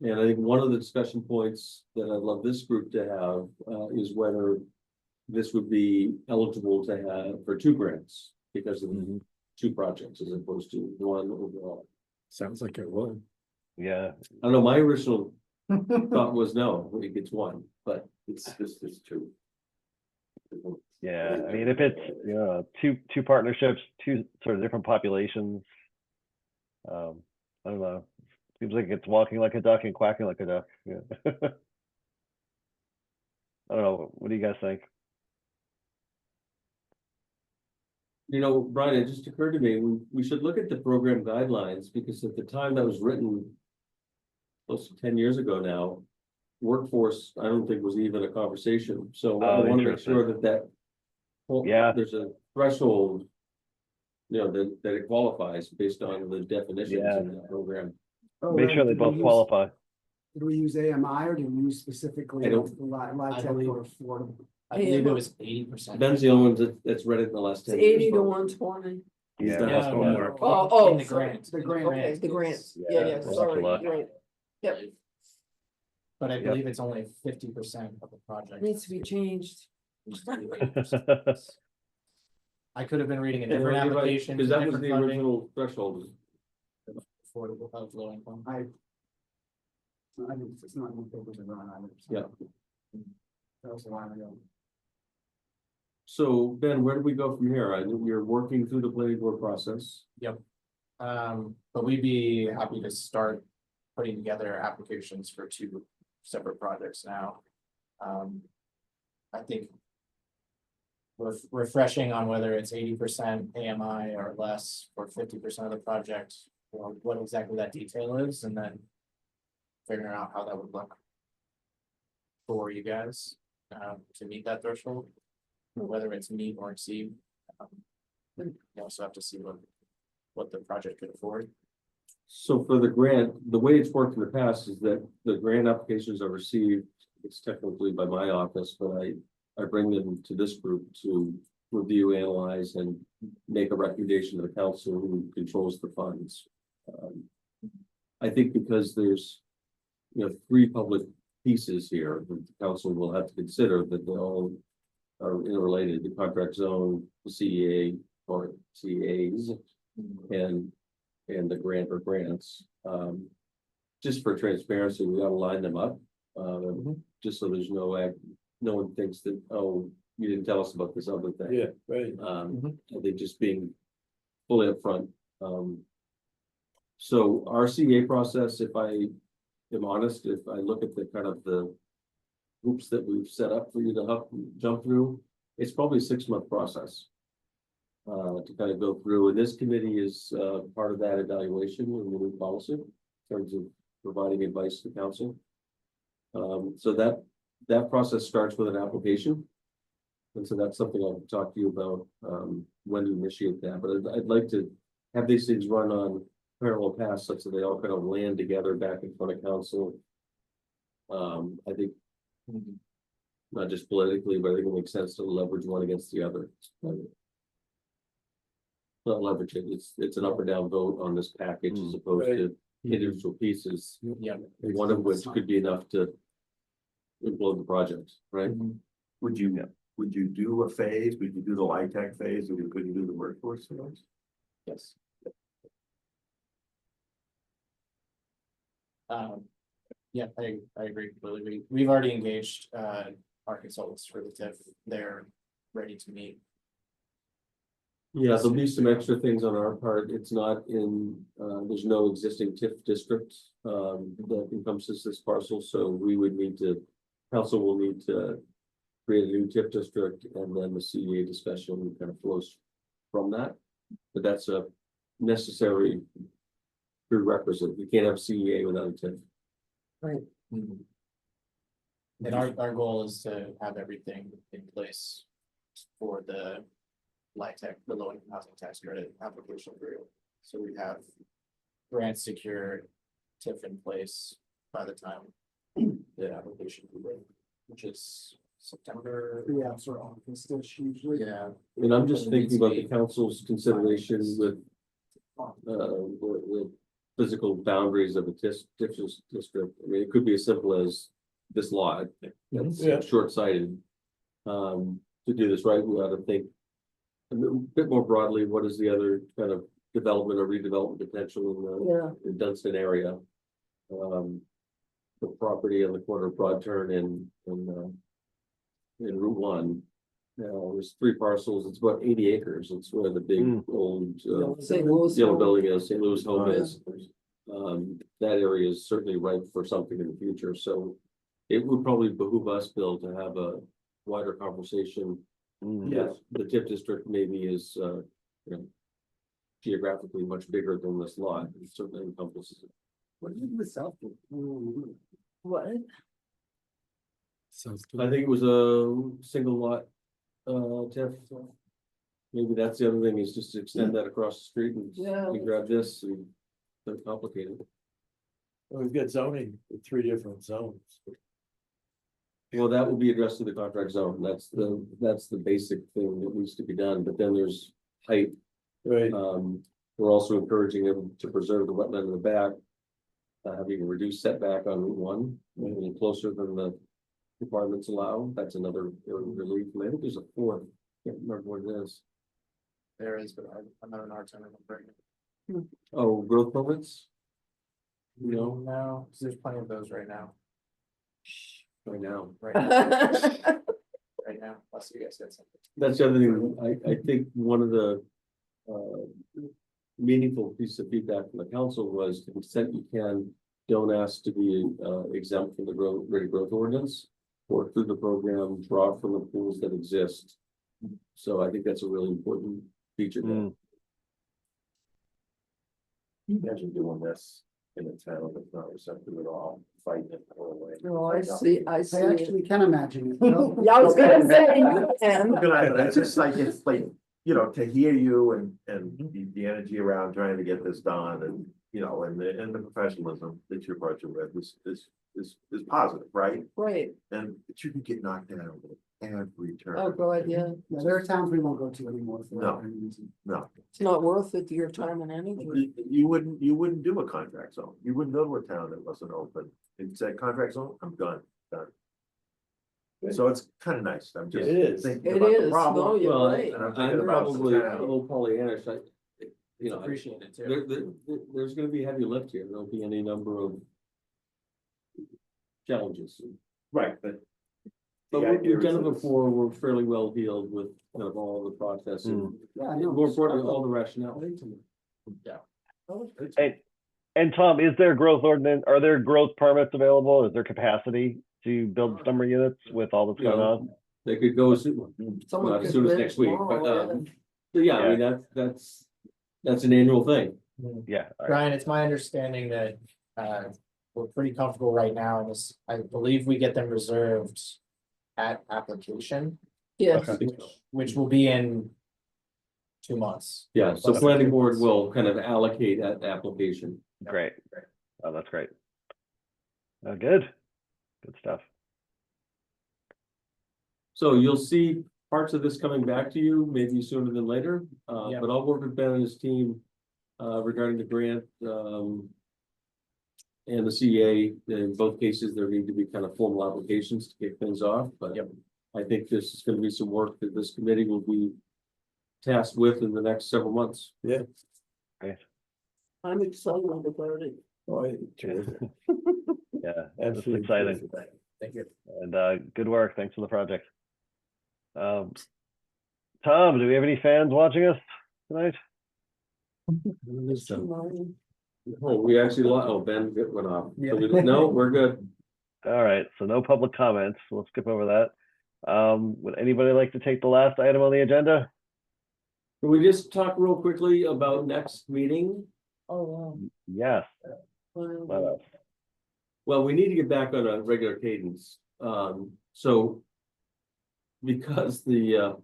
And I think one of the discussion points that I'd love this group to have is whether this would be eligible to have for two grants because of the two projects as opposed to one overall. Sounds like it would. Yeah, I don't know, my original thought was no, it gets one, but It's two. yeah. I mean, if it's, two partnerships, two sort of different populations. I don't know. Seems like it's walking like a duck and quacking like a duck. Yeah. I don't know. What do you guys think? Brian, it just occurred to me, we should look at the program guidelines, because at the time that was written close to 10 years ago now, workforce, I don't think was even a conversation, so I Oh, want to make interesting. sure that Yeah. there's a threshold, that it qualifies based on the definitions Yeah. in the program. Make sure they both qualify. Did we use AMI or did we use specifically I don't- Light Tech believe- or affordable? I believe it was 80%. Ben's the only one that's read it in the last It's 10 years. 80 to probably. 120. He's Yeah. done No, his no, homework. no. Oh, In the sorry. grant. The grant. Okay, the grant. Yeah, Yeah, sorry, luck. grant. Yep, But I Yep. believe it's only 50% of the project. needs to be changed. Needs to be 80%. I could have been reading a different application. Because that was different the funding original threshold. affordable of low income. I think it's not in the papers that run either. so. Yeah. That was a while ago. So Ben, where do we go from here? I know you're working through the planning board process. But we'd be happy to start putting together applications for two separate projects now. I think refreshing on whether it's 80% AMI or less or 50% of the project, or what exactly that detail is, and then figuring out how that would look for you guys to meet that threshold, or whether it's meet or exceed. You also have to see what the project could afford. So for the grant, the way it's worked in the past is that the grant applications are received, it's technically by my office, but I bring them to this group to review, analyze, and make a recommendation to the council who controls the funds. I think because there's, three public pieces here, that the council will have to consider that they all are interrelated, the contract zone, the CEA or CEAs, and the grant or grants. Just for transparency, we gotta line them up, just so there's no one thinks that, oh, you didn't tell us about this other thing. Yeah, right. I think just being fully upfront. So our CEA process, if I am honest, if I look at the kind of the hoops that we've set up for you to jump through, it's probably a 6-month process. to kind of go through, and this committee is, part of that evaluation and the new policy in terms of providing advice to council. So that process starts with an application. And so that's something I'll talk to you about, when to initiate that, but I'd like to have these things run on parallel paths such that they all kind of land together back in front of council. I think not just politically, but I think it makes sense to leverage one against the other. Not leverage it, it's an up or down vote on this package as opposed to individual pieces, Yeah. one of which could be enough to implode the project, right? Would you do a phase? Would you do the LIHTC phase, or could you do the workforce phase? Yes. Yeah, I agree completely. We've already engaged, our consultants for the TIF. They're ready to meet. Yeah, there'll be some extra things on our part. It's not in, there's no existing TIF district, that encompasses this parcel, so we would need to, council will need to create a new TIF district, and then the CEA discussion kind of flows from that. But that's a necessary prerequisite. You can't have CEA without a TIF. And our goal is to have everything in place for the LIHTC, the low income housing tax credit application group. So we have grants secured, TIF in place by the time the application is ready, which is September. Yeah, sort of, it's usually. Yeah. And I'm just thinking about the council's consideration with the physical boundaries of a TIF district. I mean, it could be as simple as this lot, that's Yeah. short-sighted. To do this right, we ought to think a bit more broadly, what is the other kind of development or redevelopment potential in the Dunstan area? The property on the corner of Broad Turn in Route 1. There's 3 parcels, it's about 80 acres, it's where the big old St. Louis. yellow building is, St. Louis home is. That area is certainly ripe for something in the future, so it would probably behoove us, Bill, to have a wider conversation. Yes. The TIF district maybe is, you know, geographically much bigger than this lot, it certainly encompasses it. What do you do with South? What? Sounds I think it was a single lot, TIF. Maybe that's the other thing, is just to extend that across the street and Yeah. you grab this and don't complicate it. We've got zoning, with 3 different zones. Well, that will be addressed to the contract zone. That's the basic thing that needs to be done, but then there's height. Right, We're also encouraging them to preserve the wetland in the back. Having a reduced setback on Route 1, maybe closer than the requirements allow. That's another area of relief. And I think there's a 4th, can't remember what it is. There is, but I'm not an art center. Oh, growth permits? No, No, because there's plenty of those right now. right now. Right now, unless you guys get something. That's the other thing, I think one of the meaningful piece of feedback from the council was, to the extent you can, don't ask to be exempt from the ready growth ordinance. Work through the program, draw from the pools that exist. So I think that's a really important feature. there. Imagine doing this in a town that's not receptive at all, fighting it the whole way. No, I see. I actually can imagine it. Yeah, I was gonna say. And But it's just like, it's like, you know, to hear you and the energy around trying to get this done, and, you know, and the professionalism that you're approaching with is positive, right? right, And it shouldn't get knocked down every turn. oh, God, yeah, Yeah, there are towns we won't go to anymore for No. that reason. No, it's not worth it, your time and energy. you wouldn't do a contract zone. You wouldn't go to a town that wasn't open. It said contract zone, I'm done. So it's kind of nice. I'm just It is. thinking It about the is, no, problem. you're Well, right. And I'm I'm thinking about probably the a town. little Pollyannish, you know, Appreciate it too. there's gonna be heavy lift here. There'll be any number of challenges. Right, but. But the idea we've done is it that before, we're fairly well healed with kind of all the process and Yeah, I know. more importantly, all the rationale. And Tom, is there growth ordinance, are there growth permits available? Is there capacity to build number units with all that's going on? They could go as soon, Someone not as could soon as bid next week, but tomorrow, So yeah, I mean, that's an annual thing. Yeah, all right. Brian, it's my understanding that, we're pretty comfortable right now in this, I believe we get them reserved at application, Yes, which will be in 2 months. Yeah, so planning board will kind of allocate at the application. Great. Oh, that's great. Good. Good stuff. So you'll see parts of this coming back to you, maybe sooner than later, Yeah. but I'll work with Ben and his team regarding the grant, and the CA. In both cases, there need to be kind of formal applications to kick things off, but I think this is gonna be some work that this committee will be tasked with in the next several months. I'm excited about it. Oh, Yeah, it's absolutely. exciting. Thank you. And good work. Thanks for the project. Tom, do we have any fans watching us tonight? Oh, we actually, Ben went off. So no, we're good. All right, so no public comments. We'll skip over that. Would anybody like to take the last item on the agenda? Can we just talk real quickly about next meeting? Oh, Yes. wow. let us. Well, we need to get back on a regular cadence, so. Because the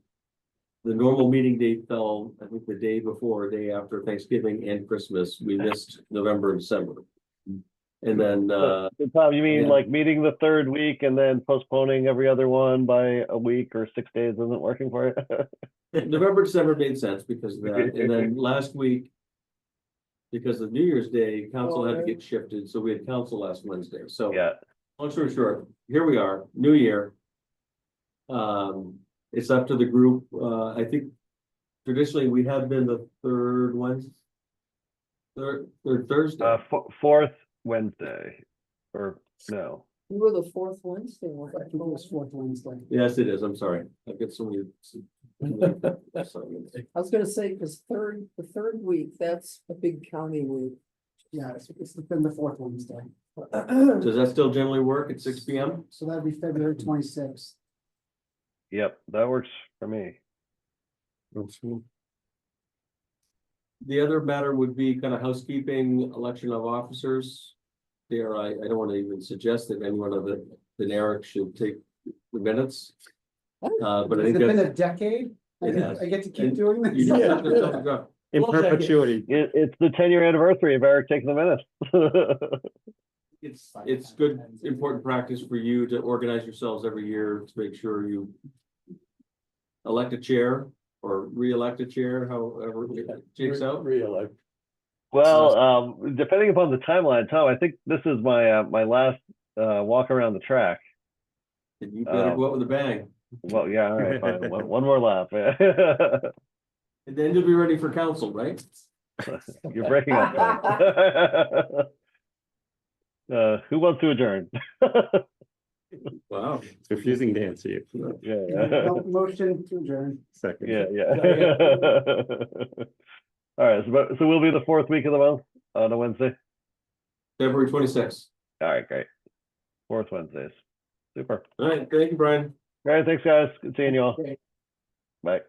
normal meeting date fell, I think the day before, or day after Thanksgiving and Christmas, we missed November and December. And then, So, Tom, you mean yeah. like meeting the third week and then postponing every other one by a week or 6 days isn't working for you? November, December made sense because of that, and then last week. Because of New Year's Day, council had to get shifted, so we had council last Wednesday, so. Yeah, Long story short, here we are, new year. It's up to the group, I think traditionally we have been the third Wednesday. Third Thursday, fourth Wednesday, or no? You were the fourth Wednesday one. I think it was fourth Wednesday. yes, it is, I'm sorry, I've got so many. I was gonna say, because the third week, that's a big county week. Yeah, it's been the fourth Wednesday. Does that still generally work at 6 p.m.? So that'd be February 26th. Yep, that works for me. The other matter would be kind of housekeeping, election of officers. There, I don't want to even suggest that anyone of the Eric should take the minutes. But I Has think it been that's. a decade? It has. I get to keep And doing You this? just have to go. In Well, second. perpetuity. It's the 10-year anniversary of Eric taking the minutes. It's good, important practice for you to organize yourselves every year to make sure you elect a chair or re-elect a chair, however it shakes out. Reelect. Well, depending upon the timeline, Tom, I think this is my my last walk around the track. And you better go out with a bang. Well, yeah, all right, fine. One more lap. And then you'll be ready for council, right? You're breaking up. Tom. Who wants to adjourn? Wow. It's refusing to answer you. Yeah, Motion to adjourn. Second. yeah. All right, so we'll be the fourth week of the month on a Wednesday. February 26th. All right, great. Fourth Wednesdays. Super. All right, thank you, Brian. All right, thanks, guys. Good seeing you all. Okay. Bye.